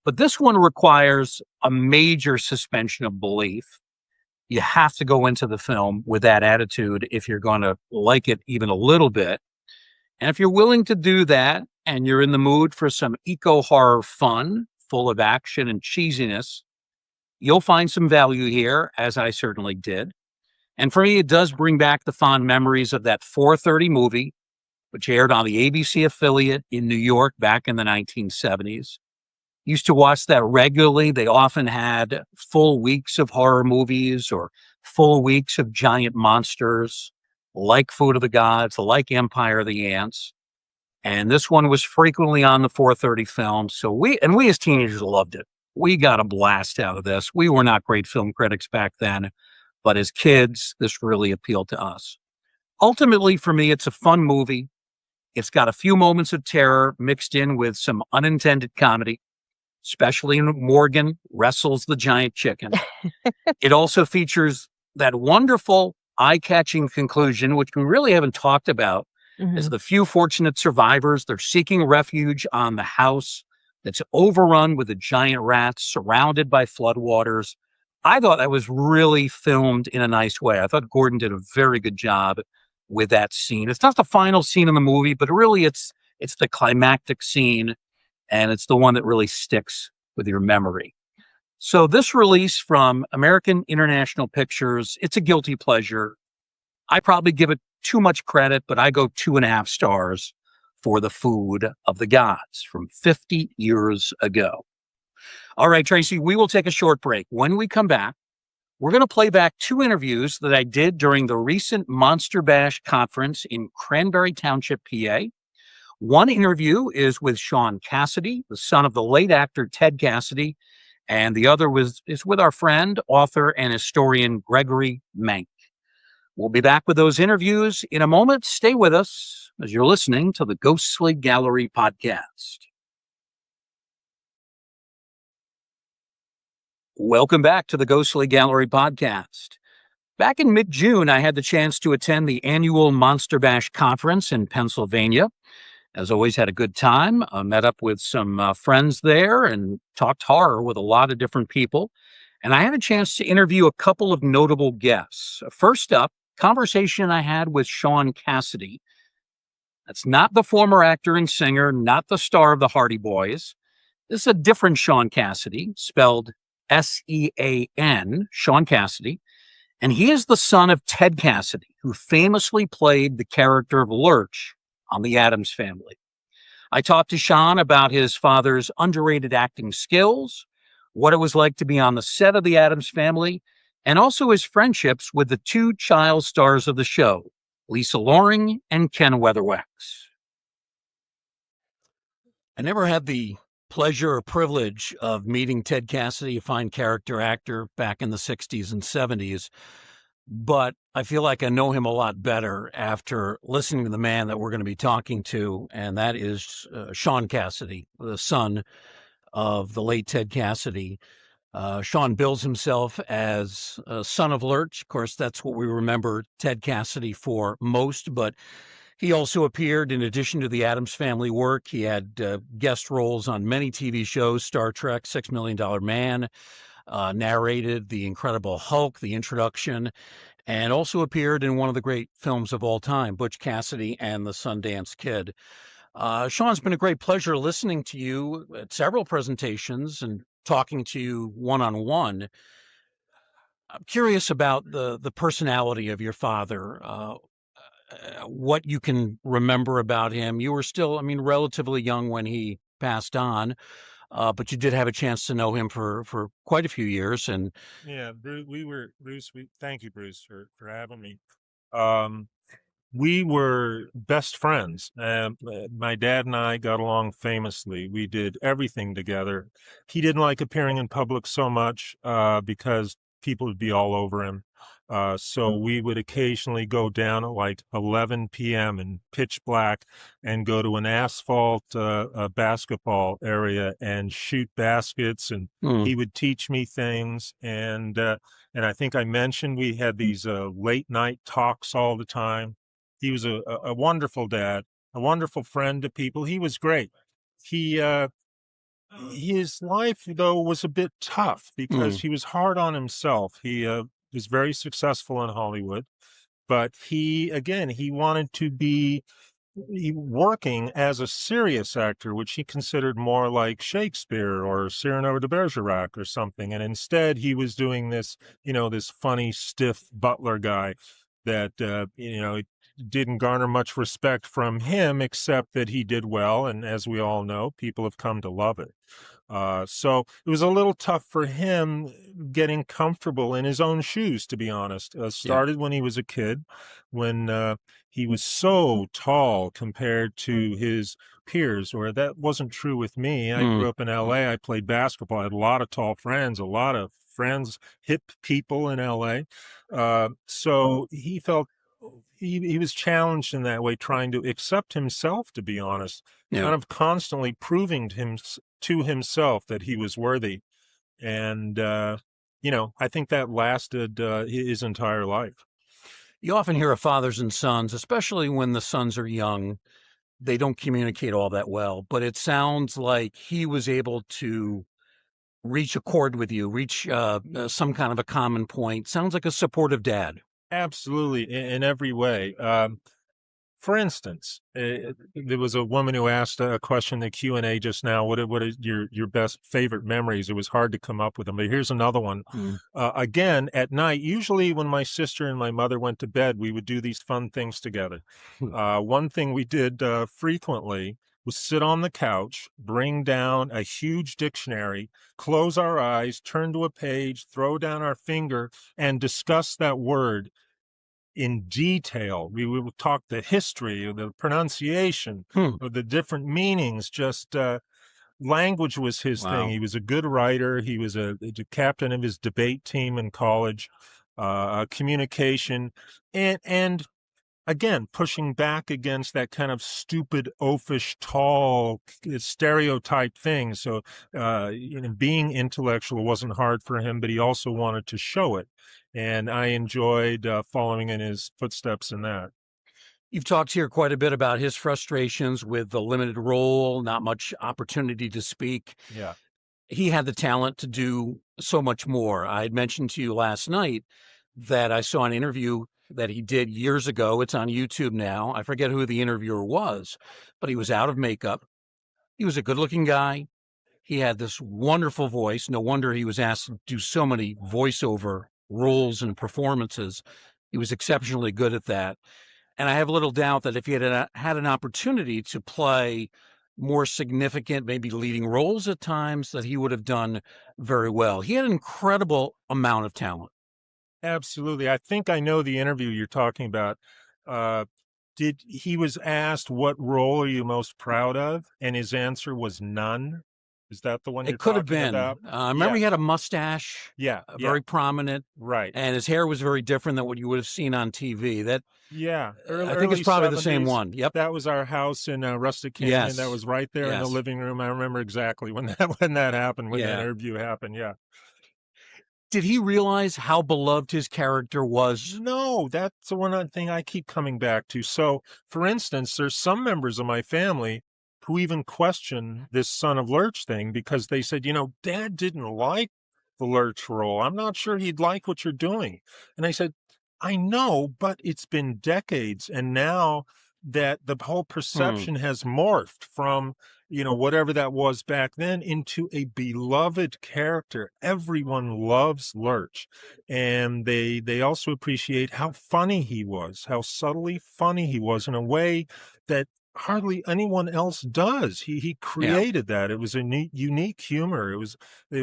But this one requires a major suspension of belief. You have to go into the film with that attitude if you're going to like it even a little bit. And if you're willing to do that and you're in the mood for some eco horror fun, full of action and cheesiness, you'll find some value here, as I certainly did. And for me, it does bring back the fond memories of that 4:30 movie, which aired on the ABC affiliate in New York back in the 1970s. Used to watch that regularly. They often had full weeks of horror movies or full weeks of giant monsters, like Food of the Gods, like Empire of the Ants. And this one was frequently on the 4:30 film. So we as teenagers loved it. We got a blast out of this. We were not great film critics back then, but as kids, this really appealed to us. Ultimately, for me, it's a fun movie. It's got a few moments of terror mixed in with some unintended comedy, especially when Morgan wrestles the giant chicken. It also features that wonderful eye-catching conclusion, which we really haven't talked about, is Mhm. the few fortunate survivors. They're seeking refuge on the house that's overrun with the giant rats, surrounded by floodwaters. I thought that was really filmed in a nice way. I thought Gordon did a very good job with that scene. It's not the final scene in the movie, but really it's the climactic scene, and it's the one that really sticks with your memory. So this release from American International Pictures, it's a guilty pleasure. I probably give it too much credit, but I go 2.5 stars for The Food of the Gods from 50 years ago. All right, Tracy, we will take a short break. When we come back, we're going to play back 2 interviews that I did during the recent Monster Bash conference in Cranberry Township, PA. One interview is with Sean Cassidy, the son of the late actor Ted Cassidy, and the other is with our friend, author, and historian Gregory Mank. We'll be back with those interviews in a moment. Stay with us as you're listening to the Ghostly Gallery podcast. Welcome back to the Ghostly Gallery podcast. Back in mid-June, I had the chance to attend the annual Monster Bash conference in Pennsylvania. As always, had a good time. Met up with some friends there and talked horror with a lot of different people. And I had a chance to interview a couple of notable guests. First up, conversation I had with Sean Cassidy. That's not the former actor and singer, not the star of the Hardy Boys. This is a different Sean Cassidy, spelled S-E-A-N, Sean Cassidy. And he is the son of Ted Cassidy, who famously played the character of Lurch on the Addams Family. I talked to Sean about his father's underrated acting skills, what it was like to be on the set of the Addams Family, and also his friendships with the 2 child stars of the show, Lisa Loring and Ken Weatherwax. I never had the pleasure or privilege of meeting Ted Cassidy, a fine character actor back in the 60s and 70s, but I feel like I know him a lot better after listening to the man that we're going to be talking to, and that is Sean Cassidy, the son of the late Ted Cassidy. Sean bills himself as son of Lurch. Of course, that's what we remember Ted Cassidy for most, but he also appeared, in addition to the Addams Family work, he had guest roles on many TV shows, Star Trek, $6 Million Man, narrated The Incredible Hulk, The Introduction, and also appeared in one of the great films of all time, Butch Cassidy and the Sundance Kid. Sean, it's been a great pleasure listening to you at several presentations and talking to you one-on-one. I'm curious about the personality of your father, what you can remember about him. You were still, relatively young when he passed on, but you did have a chance to know him for quite a few years. And yeah, Bruce. Thank you, Bruce, for having me. We were best friends. My dad and I got along famously. We did everything together. He didn't like appearing in public so much because people would be all over him. So we would occasionally go down at like 11 p.m. in pitch black and go to an asphalt basketball area and shoot baskets. And he would teach me things. And I think I mentioned we had these late night talks all the time. He was a wonderful dad, a wonderful friend to people. He was great. His life, though, was a bit tough because he was hard on himself. He was very successful in Hollywood, but he wanted to be working as a serious actor, which he considered more like Shakespeare or Cyrano de Bergerac or something. And instead, he was doing this, this funny, stiff butler guy that, didn't garner much respect from him, except that he did well. And as we all know, people have come to love it. So it was a little tough for him getting comfortable in his own shoes, to be honest. Started when he was a kid, when he was so tall compared to his peers, where that wasn't true with me. I grew up in L.A. I played basketball. I had a lot of tall friends, hip people in L.A. So he felt he was challenged in that way, trying to accept himself, to be honest, kind of constantly proving to himself that he was worthy. And, I think that lasted his entire life. You often hear of fathers and sons, especially when the sons are young, they don't communicate all that well. But it sounds like he was able to reach a chord with you, reach some kind of a common point. Sounds like a supportive dad. Absolutely, in every way. For instance, there was a woman who asked a question in the Q&A just now, what are your best favorite memories? It was hard to come up with them, but here's another one. Again, at night, usually when my sister and my mother went to bed, we would do these fun things together. One thing we did frequently was sit on the couch, bring down a huge dictionary, close our eyes, turn to a page, throw down our finger, and discuss that word in detail. We would talk the history, the pronunciation, of the different meanings. Just language was his thing. He was a good writer. He was a captain of his debate team in college. Communication, and again, pushing back against that kind of stupid, oafish, tall, stereotype thing. So, being intellectual wasn't hard for him, but he also wanted to show it. And I enjoyed following in his footsteps in that. You've talked here quite a bit about his frustrations with the limited role, not much opportunity to speak. Yeah. He had the talent to do so much more. I had mentioned to you last night that I saw an interview that he did years ago. It's on YouTube now. I forget who the interviewer was, but he was out of makeup. He was a good-looking guy. He had this wonderful voice. No wonder he was asked to do so many voiceover roles and performances. He was exceptionally good at that. And I have little doubt that if he had had an opportunity to play more significant, maybe leading roles at times, that he would have done very well. He had an incredible amount of talent. Absolutely. I think I know the interview you're talking about. He was asked, what role are you most proud of? And his answer was none. Is that the one you're talking about? It could have been. I remember he had a mustache. Very prominent. Right. And his hair was very different than what you would have seen on TV. I think it's probably the same one. Yep. That was our house in Rustic Canyon. Yes. That was right there in the living room. I remember exactly when that happened, when that interview happened. Yeah. Did he realize how beloved his character was? No, that's the one thing I keep coming back to. So, for instance, there's some members of my family who even question this Son of Lurch thing because they said, Dad didn't like the Lurch role. I'm not sure he'd like what you're doing. And I said, I know, but it's been decades. And now that the whole perception has morphed from, whatever that was back then into a beloved character. Everyone loves Lurch. And they also appreciate how funny he was, how subtly funny he was in a way that hardly anyone else does. He created that. It was a unique humor. It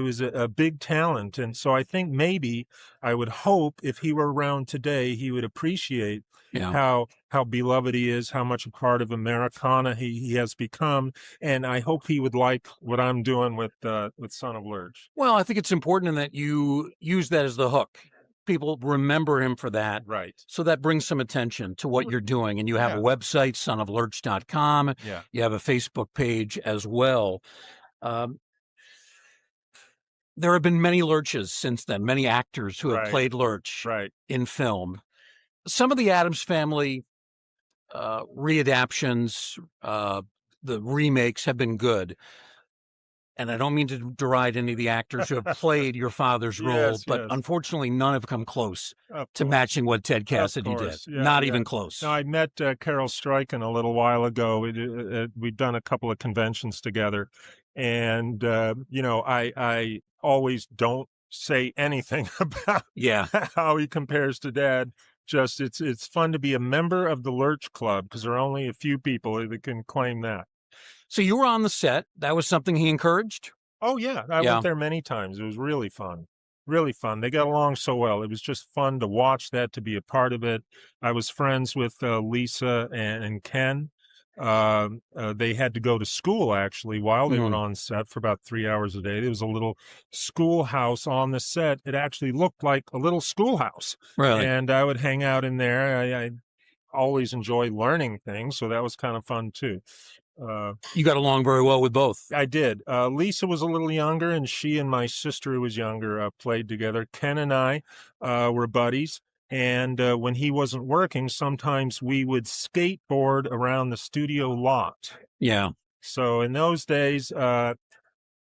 was a big talent. And so I think maybe, I would hope, if he were around today, he would appreciate how beloved he is, how much a part of Americana he has become. And I hope he would like what I'm doing with Son of Lurch. Well, I think it's important in that you use that as the hook. People remember him for that. Right. So that brings some attention to what you're doing. And you have a website, sonoflurch.com. Yeah. You have a Facebook page as well. There have been many Lurches since then, many actors who have played Lurch in film. Some of the Addams Family readaptions, the remakes have been good. And I don't mean to deride any of the actors who have played your father's role, but unfortunately, none have come close to matching what Ted Cassidy did. Not even close. No, I met Carol Stryken a little while ago. We'd done a couple of conventions together. And, I always don't say anything about how he compares to Dad. Just it's fun to be a member of the Lurch Club because there are only a few people that can claim that. So you were on the set. That was something he encouraged? Oh, yeah. I went there many times. It was really fun. Really fun. They got along so well. It was just fun to watch that, to be a part of it. I was friends with Lisa and Ken. They had to go to school, actually, while they were on set for about 3 hours a day. There was a little schoolhouse on the set. It actually looked like a little schoolhouse. Really? And I would hang out in there. I always enjoy learning things, so that was kind of fun, too. You got along very well with both. I did. Lisa was a little younger, and she and my sister, who was younger, played together. Ken and I were buddies, and when he wasn't working, sometimes we would skateboard around the studio lot. Yeah. So in those days,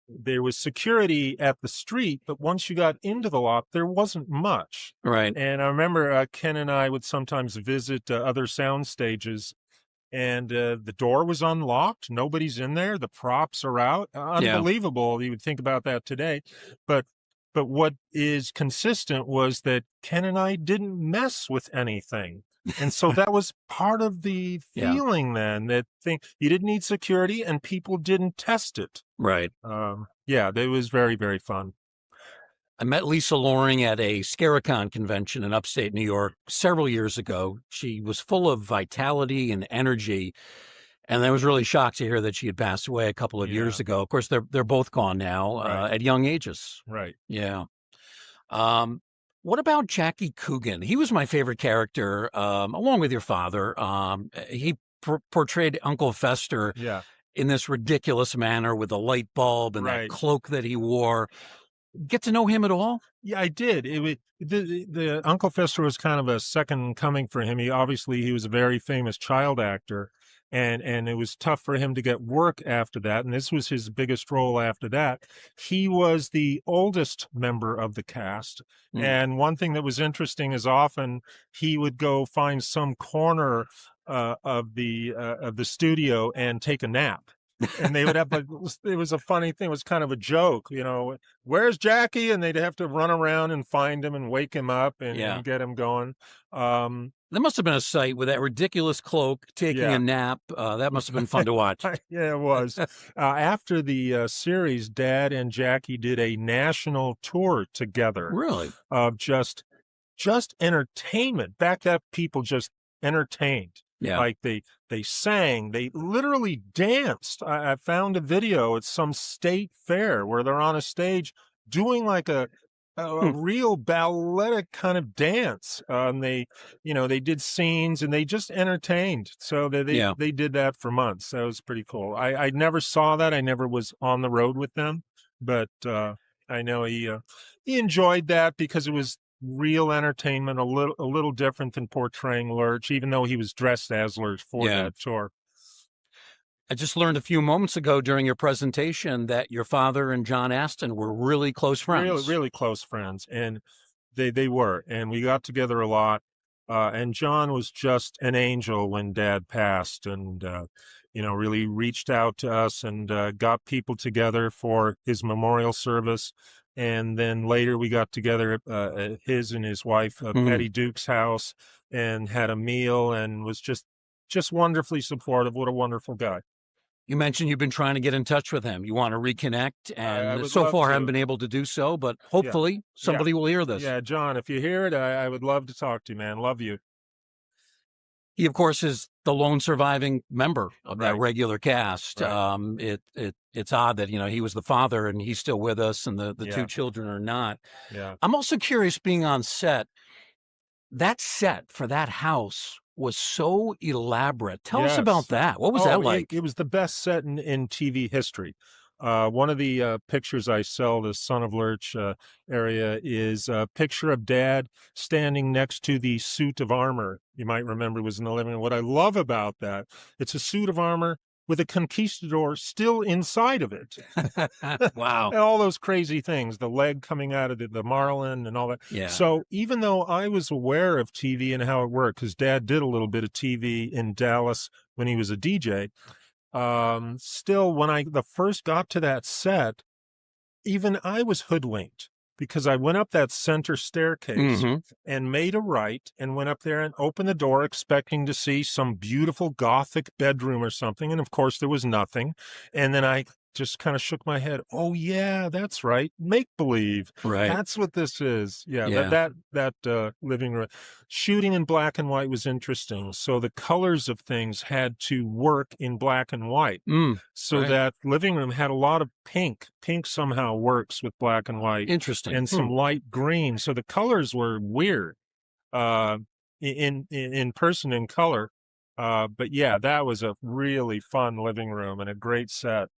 there was security at the street, but once you got into the lot, there wasn't much. Right. And I remember Ken and I would sometimes visit other sound stages, and the door was unlocked. Nobody's in there. The props are out. Unbelievable. You would think about that today. But what is consistent was that Ken and I didn't mess with anything. And so that was part of the feeling then, that you didn't need security and people didn't test it. Right. It was very, very fun. I met Lisa Loring at a Scaricon convention in upstate New York several years ago. She was full of vitality and energy, and I was really shocked to hear that she had passed away a couple of years ago. Of course, they're both gone now at young ages. Right. Yeah. What about Jackie Coogan? He was my favorite character, along with your father. He portrayed Uncle Fester in this ridiculous manner with a light bulb and that cloak that he wore. Get to know him at all? Yeah, I did. The Uncle Fester was kind of a second coming for him. He was a very famous child actor, and it was tough for him to get work after that. And this was his biggest role after that. He was the oldest member of the cast. And one thing that was interesting is often he would go find some corner of the studio and take a nap. And they would have, it was a funny thing. It was kind of a joke, where's Jackie? And they'd have to run around and find him and wake him up and get him going. There must have been a sight with that ridiculous cloak taking a nap. That must have been fun to watch. Yeah, it was. After the series, Dad and Jackie did a national tour together. Really? Of just entertainment. Back up, people just entertained. Yeah. Like they sang, they literally danced. I found a video at some state fair where they're on a stage doing like a real balletic kind of dance. They did scenes and they just entertained. So they did that for months. That was pretty cool. I never saw that. I never was on the road with them, but I know he enjoyed that because it was real entertainment, a little different than portraying Lurch, even though he was dressed as Lurch for that tour. I just learned a few moments ago during your presentation that your father and John Astin were really close friends. Really, really close friends, and they were, and we got together a lot. And John was just an angel when Dad passed, and really reached out to us and got people together for his memorial service. And then later we got together at his and his wife, Patty Duke's house, and had a meal, and was just wonderfully supportive. What a wonderful guy. You mentioned you've been trying to get in touch with him. You want to reconnect, and so far haven't been able to do so, but hopefully somebody will hear this. Yeah, John, if you hear it, I would love to talk to you, man. Love you. He, of course, is the lone surviving member of that regular cast. It's odd that, he was the father and he's still with us and the two children are not. Yeah. I'm also curious, being on set, that set for that house was so elaborate. Tell us about that. What was that like? It was the best set in TV history. One of the pictures I sell, the Son of Lurch area, is a picture of Dad standing next to the suit of armor. You might remember was in the living room. What I love about that, it's a suit of armor with a conquistador still inside of it. Wow. And all those crazy things, the leg coming out of the marlin and all that. Yeah. So even though I was aware of TV and how it worked, because Dad did a little bit of TV in Dallas when he was a DJ, still, when I first got to that set, even I was hoodwinked, because I went up that center staircase and made a right and went up there and opened the door expecting to see some beautiful Gothic bedroom or something. And of course there was nothing. And then I just kind of shook my head. Oh yeah, that's right. Make believe. Right. That's what this is. Yeah. That living room shooting in black and white was interesting. So the colors of things had to work in black and white. That living room had a lot of pink. Pink somehow works with black and white. Interesting. And some light green. So the colors were weird, in person in color. But yeah, that was a really fun living room and a great set.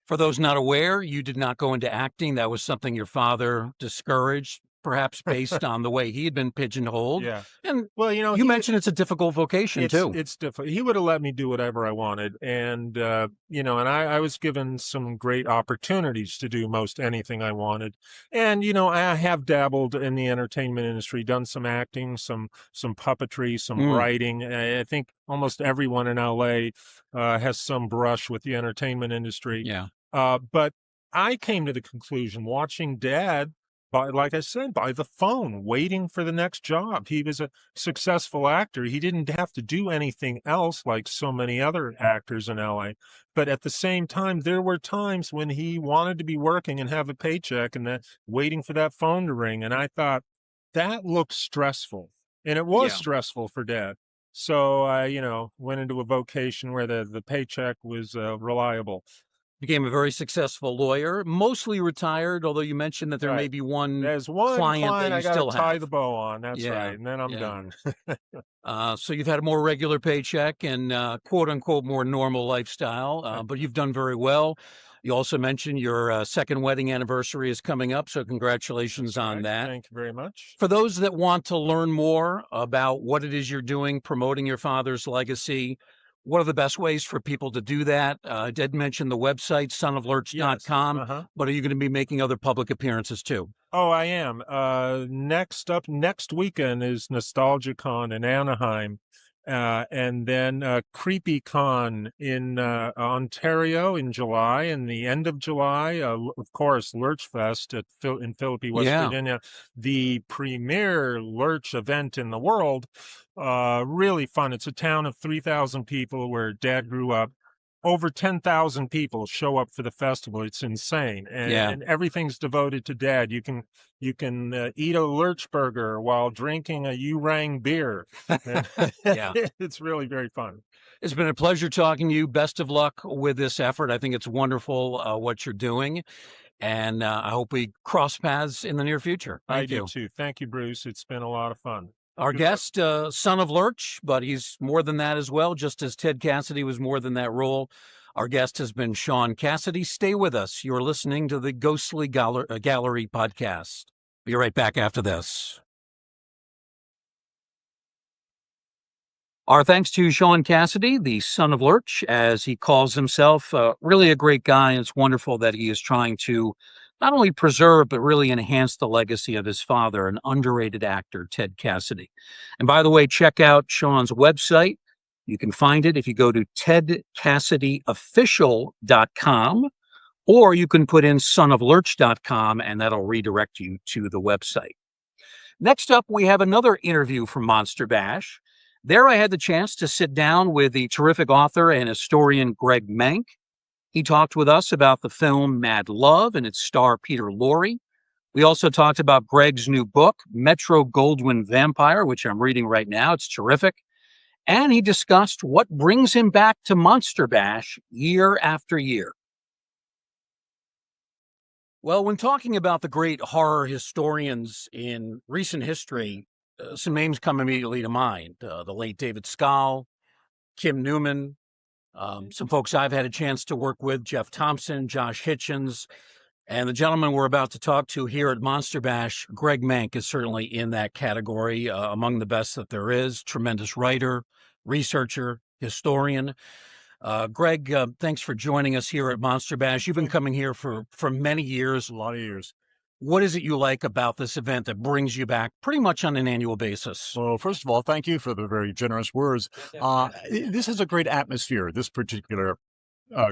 For those not aware, you did not go into acting. That was something your father discouraged. perhaps based on the way he had been pigeonholed. Yeah. And Well, you mentioned it's a difficult vocation too. It's difficult. He would have let me do whatever I wanted. And, and I was given some great opportunities to do most anything I wanted. And, I have dabbled in the entertainment industry, done some acting, some puppetry, some writing. I think almost everyone in LA has some brush with the entertainment industry. Yeah. But I came to the conclusion watching Dad, like I said, by the phone, waiting for the next job. He was a successful actor. He didn't have to do anything else like so many other actors in LA. But at the same time, there were times when he wanted to be working and have a paycheck and then waiting for that phone to ring. And I thought, that looks stressful. And it was stressful for Dad. So I, went into a vocation where the paycheck was reliable. Became a very successful lawyer, mostly retired, although you mentioned that there may be There's one client that you I still gotta tie have. the bow on. That's right. And then I'm done. So you've had a more regular paycheck and quote unquote more normal lifestyle, but you've done very well. You also mentioned your second wedding anniversary is coming up, so congratulations on that. Thank you very much. For those that want to learn more about what it is you're doing, promoting your father's legacy, what are the best ways for people to do that? I did mention the website, sonoflurch.com, but are you going to be making other public appearances too? Oh, I am. Next weekend is NostalgiaCon in Anaheim. And then CreepyCon in Ontario in July, and the end of July, of course, Lurch Fest in Philippi, West Virginia, the premier Lurch event in the world. Really fun. It's a town of 3,000 people where Dad grew up. Over 10,000 people show up for the festival. It's insane, and everything's devoted to Dad. You can eat a Lurch burger while drinking a Urang beer. It's really very fun. It's been a pleasure talking to you. Best of luck with this effort. I think it's wonderful what you're doing, and I hope we cross paths in the near future. Thank you. I do too. Thank you, Bruce. It's been a lot of fun. Our guest, son of Lurch, but he's more than that as well, just as Ted Cassidy was more than that role. Our guest has been Sean Cassidy. Stay with us. You're listening to the Ghostly Gallery podcast. Be right back after this. Our thanks to Sean Cassidy, the son of Lurch, as he calls himself. Really a great guy. And it's wonderful that he is trying to not only preserve, but really enhance the legacy of his father, an underrated actor, Ted Cassidy. And by the way, check out Sean's website. You can find it if you go to tedcassidofficial.com, or you can put in sonoflurch.com, and that'll redirect you to the website. Next up, we have another interview from Monster Bash. There I had the chance to sit down with the terrific author and historian Greg Mank. He talked with us about the film Mad Love and its star Peter Lorre. We also talked about Greg's new book, Metro-Goldwyn Vampire, which I'm reading right now. It's terrific. And he discussed what brings him back to Monster Bash year after year. Well, when talking about the great horror historians in recent history, some names come immediately to mind. The late David Skal, Kim Newman, some folks I've had a chance to work with, Jeff Thompson, Josh Hitchens, and the gentleman we're about to talk to here at Monster Bash, Greg Mank, is certainly in that category, among the best that there is. Tremendous writer, researcher, historian. Greg, thanks for joining us here at Monster Bash. You've been coming here for many years. A lot of years. What is it you like about this event that brings you back pretty much on an annual basis? Well, first of all, thank you for the very generous words. This has a great atmosphere, this particular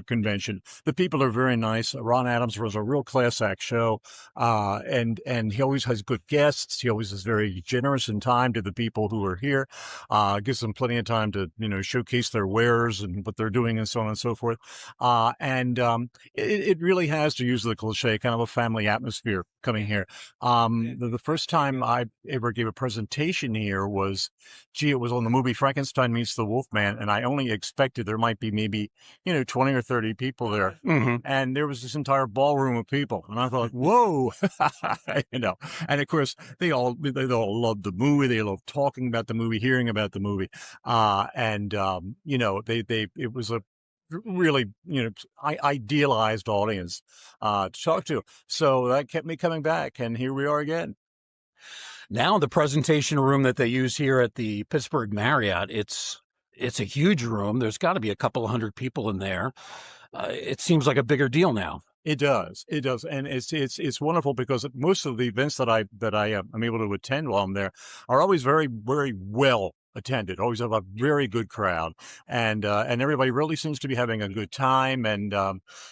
convention. The people are very nice. Ron Addams was a real class act show, and he always has good guests. He always is very generous in time to the people who are here. Gives them plenty of time to showcase their wares and what they're doing and so on and so forth. It really has, to use the cliche, kind of a family atmosphere coming here. The first time I ever gave a presentation here was, it was on the movie Frankenstein Meets the Wolfman, and I only expected there might be maybe 20 or 30 people there. Mm-hmm. And there was this entire ballroom of people. And I thought, whoa, and of course they all loved the movie. They loved talking about the movie, hearing about the movie. It was a really, idealized audience to talk to. So that kept me coming back. And here we are again. Now the presentation room that they use here at the Pittsburgh Marriott, it's a huge room. There's got to be a couple of hundred people in there. It seems like a bigger deal now. It does, and it's wonderful because most of the events that I am able to attend while I'm there are always very, very well attended. Always have a very good crowd, and everybody really seems to be having a good time. And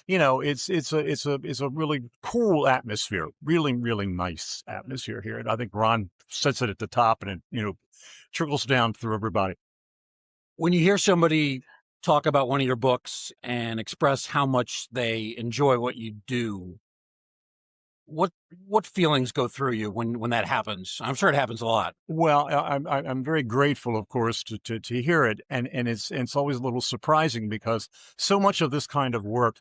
it's a really cool atmosphere, really, really nice atmosphere here. And I think Ron sets it at the top, and it trickles down through everybody. When you hear somebody talk about one of your books and express how much they enjoy what you do, what feelings go through you when that happens? I'm sure it happens a lot. Well, I'm very grateful, of course, to hear it, and it's always a little surprising because so much of this kind of work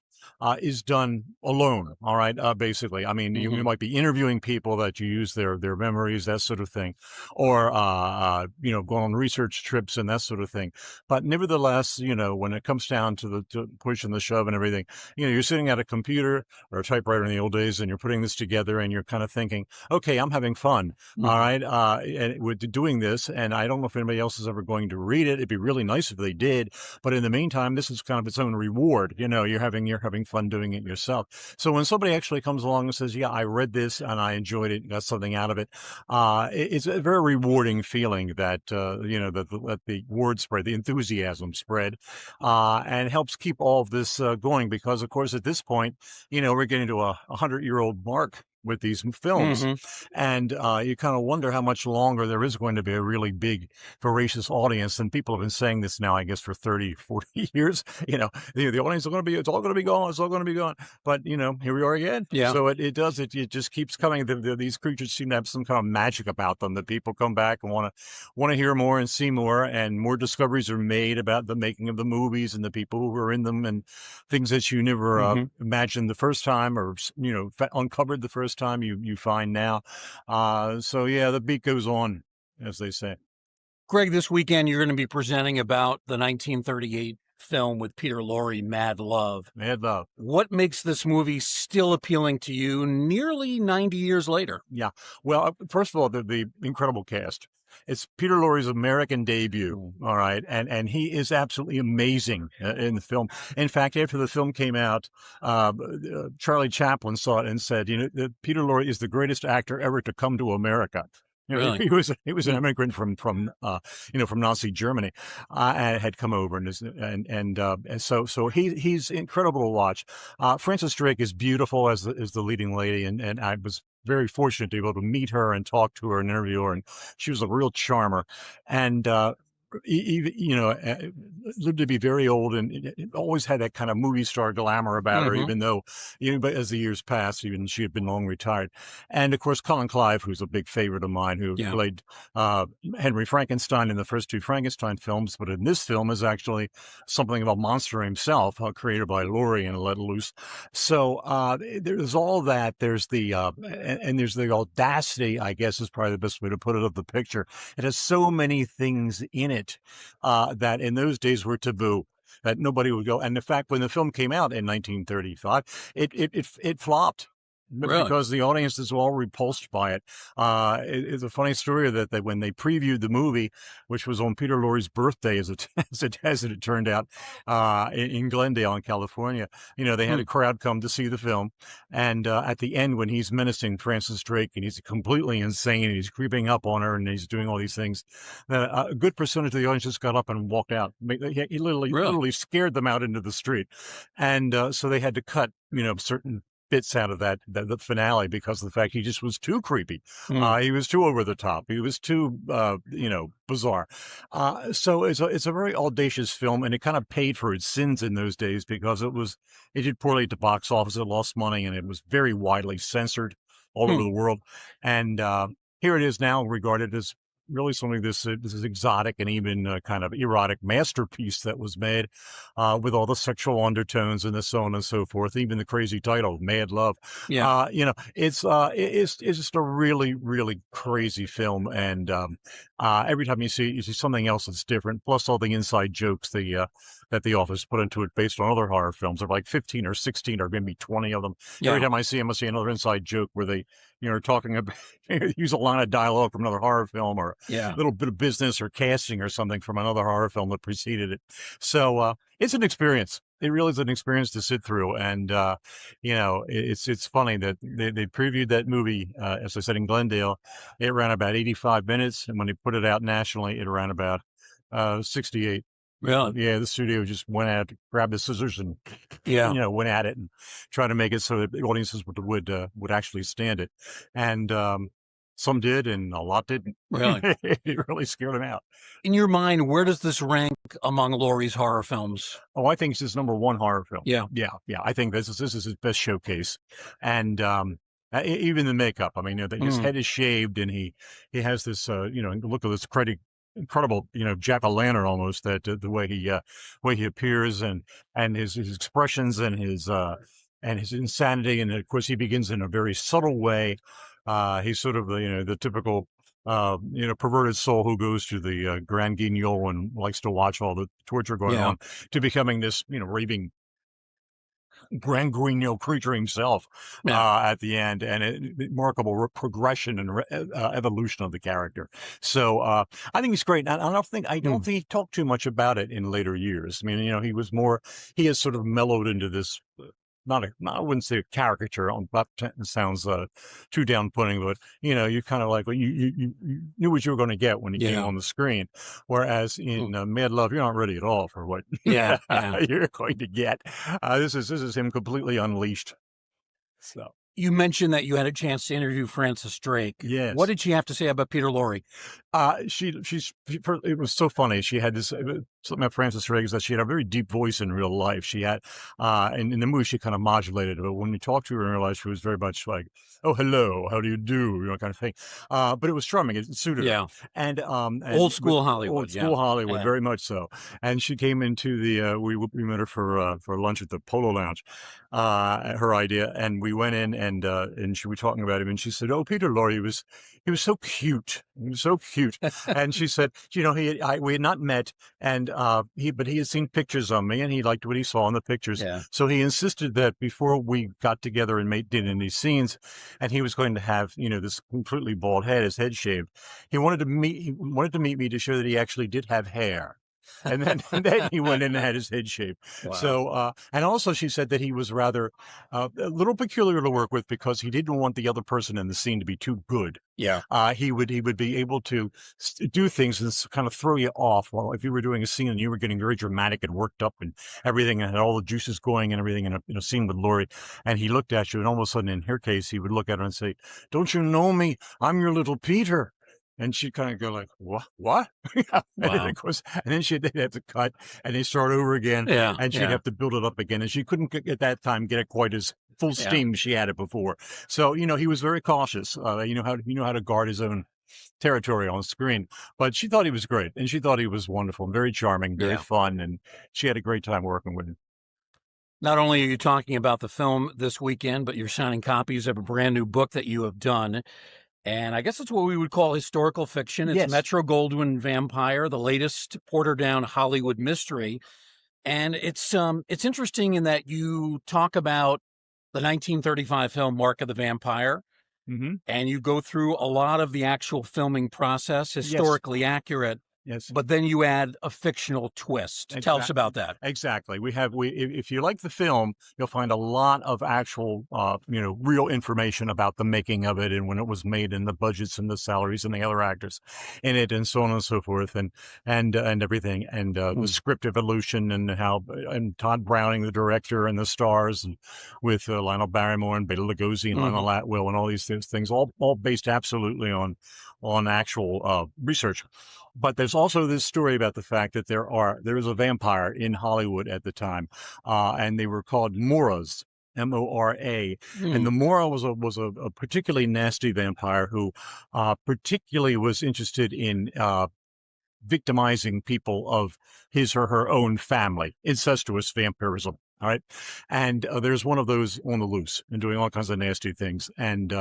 is done alone. All right, basically, I mean, you might be interviewing people that you use their memories, that sort of thing, or going on research trips and that sort of thing. But nevertheless, when it comes down to the push and the shove and everything, you're sitting at a computer or a typewriter in the old days, and you're putting this together, and you're kind of thinking, okay, I'm having fun. All right, and with doing this, and I don't know if anybody else is ever going to read it. It'd be really nice if they did, but in the meantime, this is kind of its own reward. You're having fun doing it yourself. So when somebody actually comes along and says, yeah, I read this and I enjoyed it, got something out of it, it's a very rewarding feeling that that the word spread, the enthusiasm spread, and helps keep all of this going, because of course at this point, we're getting to a 100-year-old mark with these films. And you kind of wonder how much longer there is going to be a really big, voracious audience. And people have been saying this now, I guess, for 30, 40 years. The audience is going to be, it's all going to be gone. It's all going to be gone. But, here we are again. Yeah. So it just keeps coming. These creatures seem to have some kind of magic about them that people come back and want to hear more and see more, and more discoveries are made about the making of the movies and the people who were in them, and things that you never imagined the first time, or, uncovered the first time you find now. So yeah, the beat goes on, as they say. Greg, this weekend you're going to be presenting about the 1938 film with Peter Lorre, Mad Love. Mad Love. What makes this movie still appealing to you nearly 90 years later? Yeah. Well, first of all, the incredible cast. It's Peter Lorre's American debut, all right, and he is absolutely amazing in the film. In fact, after the film came out, Charlie Chaplin saw it and said, Peter Lorre is the greatest actor ever to come to America. Really? He was an immigrant from Nazi Germany, and had come over, and so he's incredible to watch. Frances Drake is beautiful as the leading lady, and I was very fortunate to be able to meet her and talk to her and interview her, and she was a real charmer. And lived to be very old, and always had that kind of movie star glamour about her, even though, but as the years passed, even she had been long retired. And of course, Colin Clive, who's a big favorite of mine, who played Henry Frankenstein in the first two Frankenstein films, but in this film is actually something of a monster himself, created by Laurie and let loose. So there's all that. There's the and there's the audacity, I guess is probably the best way to put it, of the picture. It has so many things in it that in those days were taboo, that nobody would go. And in fact, when the film came out in 1935, it flopped. Really? Because the audience is all repulsed by it. It's a funny story that when they previewed the movie, which was on Peter Lorre's birthday, as it turned out, in Glendale, in California, they had a crowd come to see the film. And at the end, when he's menacing Frances Drake and he's completely insane and he's creeping up on her and he's doing all these things, a good percentage of the audience just got up and walked out. He literally scared them out into the street. And so they had to cut, certain bits out of the finale because of the fact he just was too creepy. He was too over the top. He was too, bizarre. So it's a very audacious film, and it kind of paid for its sins in those days because it did poorly at the box office. It lost money, and it was very widely censored all over the world. And here it is now regarded as really something this is exotic and even kind of erotic masterpiece that was made with all the sexual undertones and so on and so forth. Even the crazy title, Mad Love. Yeah. It's just a really, really crazy film. And every time you see something else that's different, plus all the inside jokes that the authors put into it based on other horror films. There are like 15 or 16 or maybe 20 of them. Every time I see them, I see another inside joke where they talking about, use a line of dialogue from another horror film or Yeah. a little bit of business or casting or something from another horror film that preceded it. So it's an experience. It really is an experience to sit through. And, it's funny that they previewed that movie, as I said, in Glendale. It ran about 85 minutes. And when they put it out nationally, it ran about 68. Really? Yeah, the studio just went out, grabbed the scissors, and went at it and tried to make it so that the audiences would actually stand it. And some did, and a lot didn't. Really? It really scared them out. In your mind, where does this rank among Lorre's horror films? Oh, I think it's his number one horror film. Yeah. I think this is his best showcase, and even the makeup. I mean, his head is shaved, and he has this look of this incredible, jack-o'-lantern almost, that the way he appears and his expressions and his insanity. And of course he begins in a very subtle way. He's sort of the typical perverted soul who goes to the Grand Guignol and likes to watch all the torture going on, to becoming this raving Grand Guignol creature himself at the end, and remarkable progression and evolution of the character. So I think he's great. I don't think he talked too much about it in later years. I mean, he has sort of mellowed into this. I wouldn't say a caricature. That sounds too down-putting, but you kind of like, you knew what you were going to get when he came on the screen. Whereas in Mad Love, you're not ready at all for what you're going to get. This is him completely unleashed. So you mentioned that you had a chance to interview Frances Drake. Yes. What did she have to say about Peter Lorre? It was so funny. She had this. Something about Frances Drake is that she had a very deep voice in real life. She had, and in the movie she kind of modulated it, but when you talk to her in real life, she was very much like, "Oh, hello, how do you do?" Kind of thing. But it was charming. It suited her. And old school Hollywood, very much so. And she came into the. We met her for lunch at the Polo Lounge. Her idea, and we went in, and she was talking about him, and she said, "Oh, Peter Lorre, he was so cute. He was so cute." And she said, we had not met, and but he had seen pictures of me, and he liked what he saw in the pictures. Yeah. So he insisted that before we got together and did any scenes, and he was going to have this completely bald head, his head shaved. He wanted to meet me to show that he actually did have hair. And then he went in and had his head shaved. Wow. So, and also she said that he was rather a little peculiar to work with because he didn't want the other person in the scene to be too good. Yeah. He would be able to do things and kind of throw you off. Well, if you were doing a scene and you were getting very dramatic and worked up and everything, and had all the juices going and everything in a scene with Lorre, and he looked at you, and all of a sudden, in her case, he would look at her and say, "Don't you know me? I'm your little Peter." And she'd kind of go like, "What? Wow. And then, of course, and then they'd have to cut and they start over again. Yeah, and she'd have to build it up again. And she couldn't at that time get it quite as full steam she had it before. So, he was very cautious. How to guard his own territory on screen. But she thought he was great, and she thought he was wonderful, very charming, very fun, and she had a great time working with him. Not only are you talking about the film this weekend, but you're signing copies of a brand new book that you have done. And I guess it's what we would call historical fiction. It's Metro-Goldwyn Vampire, the latest Porter-Down Hollywood mystery. And it's interesting in that you talk about the 1935 film Mark of the Vampire, and you go through a lot of the actual filming process, historically accurate. Yes. But then you add a fictional twist. Tell us about that. Exactly. If you like the film, you'll find a lot of actual, real information about the making of it and when it was made and the budgets and the salaries and the other actors in it and so on and so forth and everything. And the script evolution and Todd Browning, the director, and the stars, and with Lionel Barrymore and Bela Lugosi and Lionel Atwill and all these things, all based absolutely on actual research. But there's also this story about the fact that there is a vampire in Hollywood at the time, and they were called Moras, M-O-R-A. And the Mora was a particularly nasty vampire who particularly was interested in victimizing people of his or her own family, incestuous vampirism. All right. And there's one of those on the loose and doing all kinds of nasty things and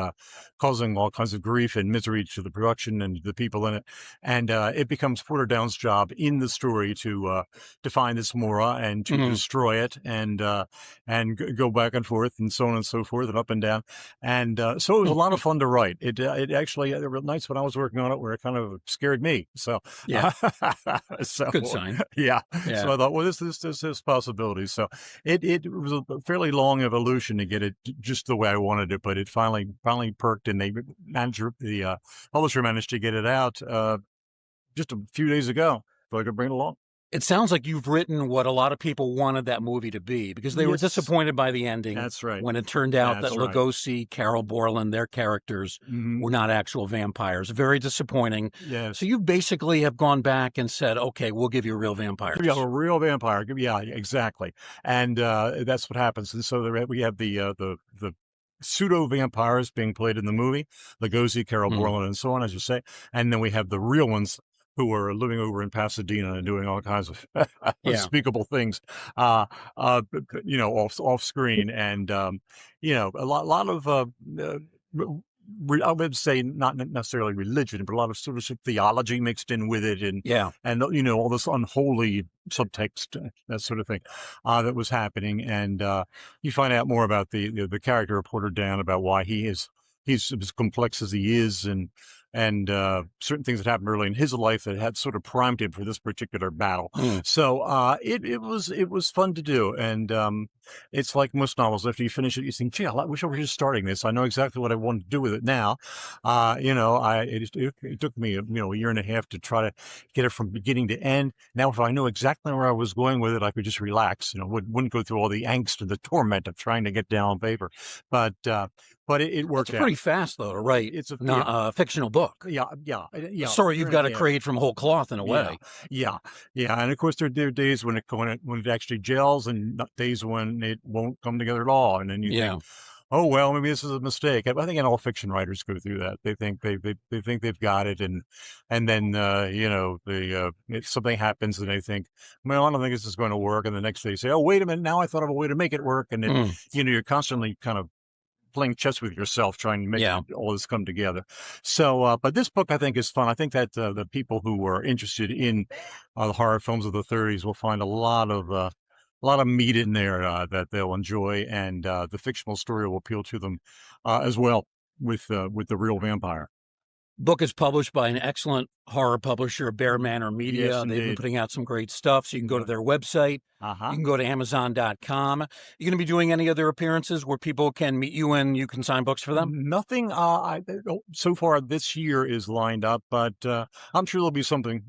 causing all kinds of grief and misery to the production and the people in it. And it becomes Porter Down's job in the story to find this Mora and to destroy it and go back and forth and so on and so forth and up and down. And so it was a lot of fun to write. It actually, there were nights when I was working on it where it kind of scared me. So, Yeah. so Good sign. Yeah. Yeah. So I thought, well, this is possibilities. So it was a fairly long evolution to get it just the way I wanted it, but it finally perked, and the publisher managed to get it out just a few days ago, so I could bring it along. It sounds like you've written what a lot of people wanted that movie to be, because they were disappointed by the ending. That's right. When it turned out that Lugosi, Carol Borland, their characters were not actual vampires. Very disappointing. Yes. So you basically have gone back and said, okay, we'll give you real vampires. We have a real vampire. Yeah, exactly. And that's what happens. And so we have the pseudo vampires being played in the movie, Lugosi, Carol Borland, and so on, as you say. And then we have the real ones who are living over in Pasadena and doing all kinds of unspeakable things, off screen. And, a lot of, I would say not necessarily religion, but a lot of sort of theology mixed in with it. And, all this unholy subtext, that sort of thing, that was happening. And, you find out more about the character of Porter Down, about why he's as complex as he is, and certain things that happened early in his life that had sort of primed him for this particular battle. So it was fun to do, and it's like most novels. After you finish it, you think, "Gee, I wish I were just starting this. I know exactly what I want to do with it now." It took me a year and a half to try to get it from beginning to end. Now, if I knew exactly where I was going with it, I could just relax. Wouldn't go through all the angst and the torment of trying to get down on paper. But it worked out pretty fast, though, to write. It's a fictional book. Yeah. Sorry, you've got to create from whole cloth in a way. Yeah. And of course, there are days when it actually gels, and days when it won't come together at all. And then you think, oh well, maybe this is a mistake. I think all fiction writers go through that. They think they've got it, and then something happens, and they think, well, I don't think this is going to work. And the next day, you say, oh, wait a minute, now I thought of a way to make it work. And you're constantly kind of playing chess with yourself, trying to make all this come together. So, but this book I think is fun. I think that the people who are interested in the horror films of the 30s will find a lot of meat in there that they'll enjoy, and the fictional story will appeal to them as well with the real vampire. Book is published by an excellent horror publisher, Bear Manor Media. Yes, they've been putting out some great stuff, so you can go to their website. You can go to Amazon.com. You going to be doing any other appearances where people can meet you and you can sign books for them? Nothing so far this year is lined up, but I'm sure there'll be something,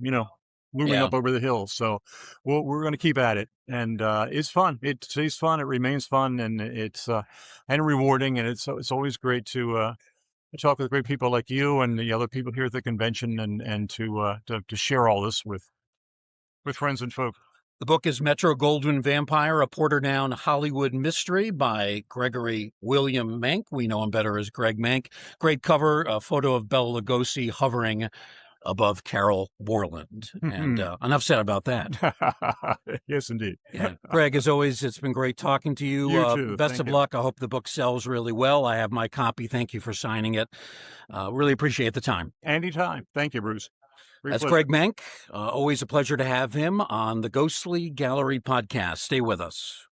moving up over the hill. So we're going to keep at it, and it's fun. It stays fun. It remains fun, and it's and rewarding, and it's always great to talk with great people like you and the other people here at the convention, and to share all this with friends and folk. The book is Metro Goldwyn Vampire, a Porter Down Hollywood mystery by Gregory William Mank. We know him better as Greg Mank. Great cover, a photo of Bela Lugosi hovering above Carol Borland. And enough said about that. Yes, indeed. Greg, as always, it's been great talking to you. You too. Best of luck. I hope the book sells really well. I have my copy. Thank you for signing it. Really appreciate the time. Anytime. Thank you, Bruce. That's Greg Mank. Always a pleasure to have him on the Ghostly Gallery podcast. Stay with us.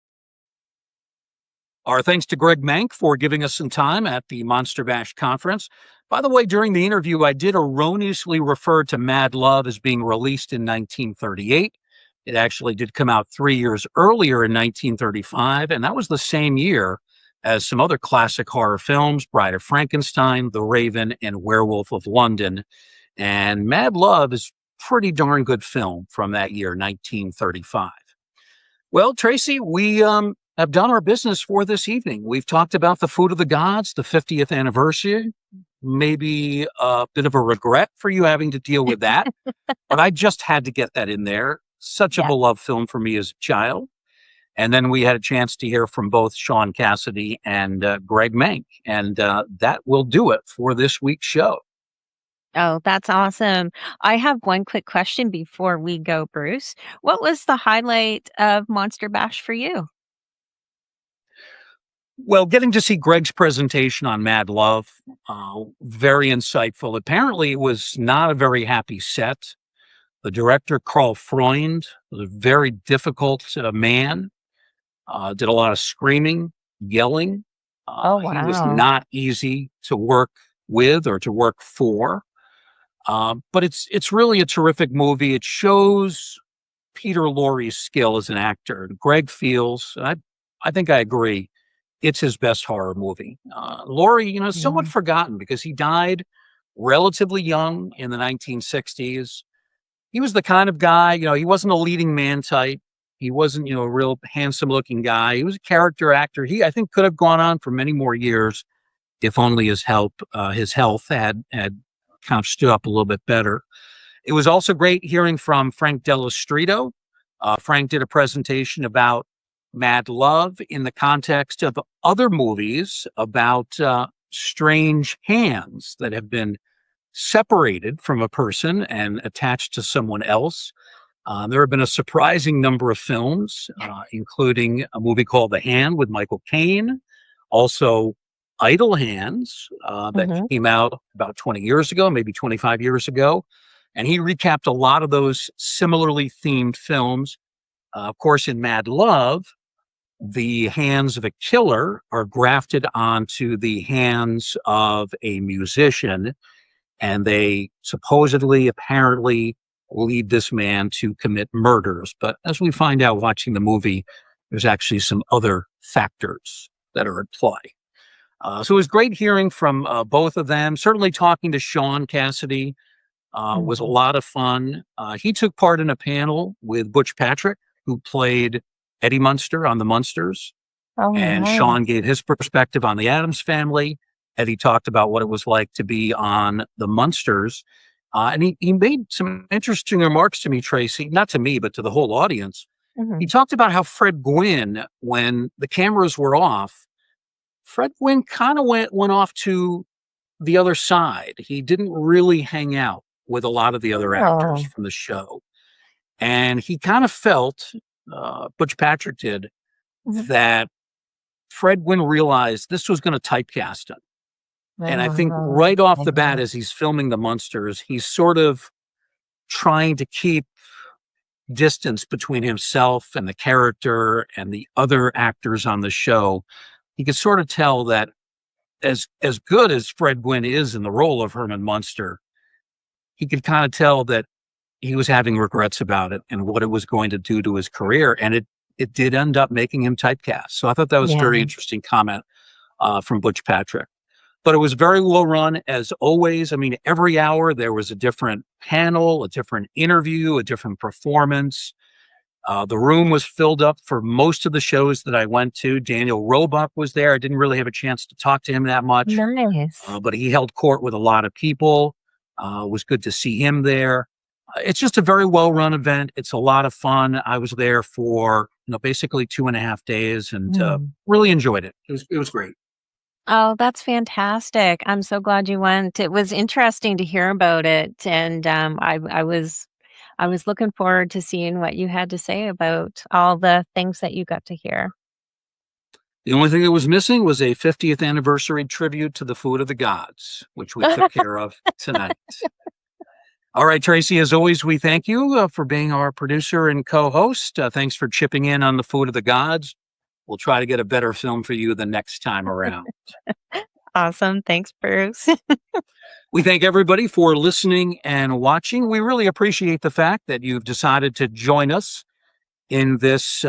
Our thanks to Greg Mank for giving us some time at the Monster Bash conference. By the way, during the interview, I did erroneously refer to Mad Love as being released in 1938. It actually did come out 3 years earlier in 1935, and that was the same year as some other classic horror films, Bride of Frankenstein, The Raven, and Werewolf of London. And Mad Love is a pretty darn good film from that year, 1935. Well, Tracy, we have done our business for this evening. We've talked about the Food of the Gods, the 50th anniversary, maybe a bit of a regret for you having to deal with that, but I just had to get that in there. Such a beloved film for me as a child. And then we had a chance to hear from both Sean Cassidy and Greg Mank, and that will do it for this week's show. Oh, that's awesome. I have one quick question before we go, Bruce. What was the highlight of Monster Bash for you? Well, getting to see Greg's presentation on Mad Love, very insightful. Apparently, it was not a very happy set. The director, Carl Freund, was a very difficult man, did a lot of screaming, yelling. Oh, He was wow. not easy to work with or to work for. But it's really a terrific movie. It shows Peter Lorre's skill as an actor. Greg feels, and I think I agree, it's his best horror movie. Lorre, is somewhat Yeah. forgotten because he died relatively young in the 1960s. He was the kind of guy, he wasn't a leading man type. He wasn't, a real handsome looking guy. He was a character actor. He, I think, could have gone on for many more years if only his health had kind of stood up a little bit better. It was also great hearing from Frank Dell'Ostrito. Frank did a presentation about Mad Love in the context of other movies about strange hands that have been separated from a person and attached to someone else. There have been a surprising number of films, including a movie called The Hand with Michael Caine, also Idle Hands, that Mhm. came out about 20 years ago, maybe 25 years ago. And he recapped a lot of those similarly themed films. Of course, in Mad Love, the hands of a killer are grafted onto the hands of a musician, and they supposedly, apparently, lead this man to commit murders. But as we find out watching the movie, there's actually some other factors that are at play. So it was great hearing from both of them. Certainly talking to Sean Cassidy was a Mhm. lot of fun. He took part in a panel with Butch Patrick, who played Eddie Munster on The Munsters. Oh, And nice. Sean gave his perspective on the Addams Family. Eddie talked about what it was like to be on the Munsters. And he made some interesting remarks to me, Tracy, not to me, but to the whole audience. He Mhm. talked about how Fred Gwynn, when the cameras were off, Fred Gwynn kind of went off to the other side. He didn't really hang out with a lot of the other actors Oh. from the show. And he kind of felt, Butch Patrick did, Mhm. that Fred Gwynn realized this was going to typecast him. And I think Oh, right off the bat, okay. as he's filming The Munsters, he's sort of trying to keep distance between himself and the character and the other actors on the show. He could sort of tell that as good as Fred Gwynn is in the role of Herman Munster, he could kind of tell that he was having regrets about it and what it was going to do to his career. And it did end up making him typecast. So I thought that was a very Yeah. interesting comment from Butch Patrick. But it was very well run, as always. I mean, every hour there was a different panel, a different interview, a different performance. The room was filled up for most of the shows that I went to. Daniel Roebuck was there. I didn't really have a chance to talk to him that much, Nice. but he held court with a lot of people. It was good to see him there. It's just a very well run event. It's a lot of fun. I was there for basically 2.5 days and Mm. really enjoyed it. It was great. Oh, that's fantastic. I'm so glad you went. It was interesting to hear about it, and, I was looking forward to seeing what you had to say about all the things that you got to hear. The only thing that was missing was a 50th anniversary tribute to the Food of the Gods, which we took care of tonight. All right, Tracy, as always, we thank you for being our producer and co-host. Thanks for chipping in on the Food of the Gods. We'll try to get a better film for you the next time around. Awesome. Thanks, Bruce. We thank everybody for listening and watching. We really appreciate the fact that you've decided to join us in this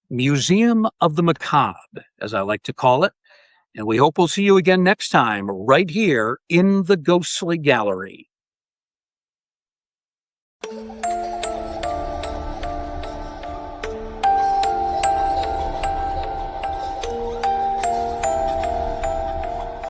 Museum of the Macabre, as I like to call it. And we hope we'll see you again next time, right here in the Ghostly Gallery.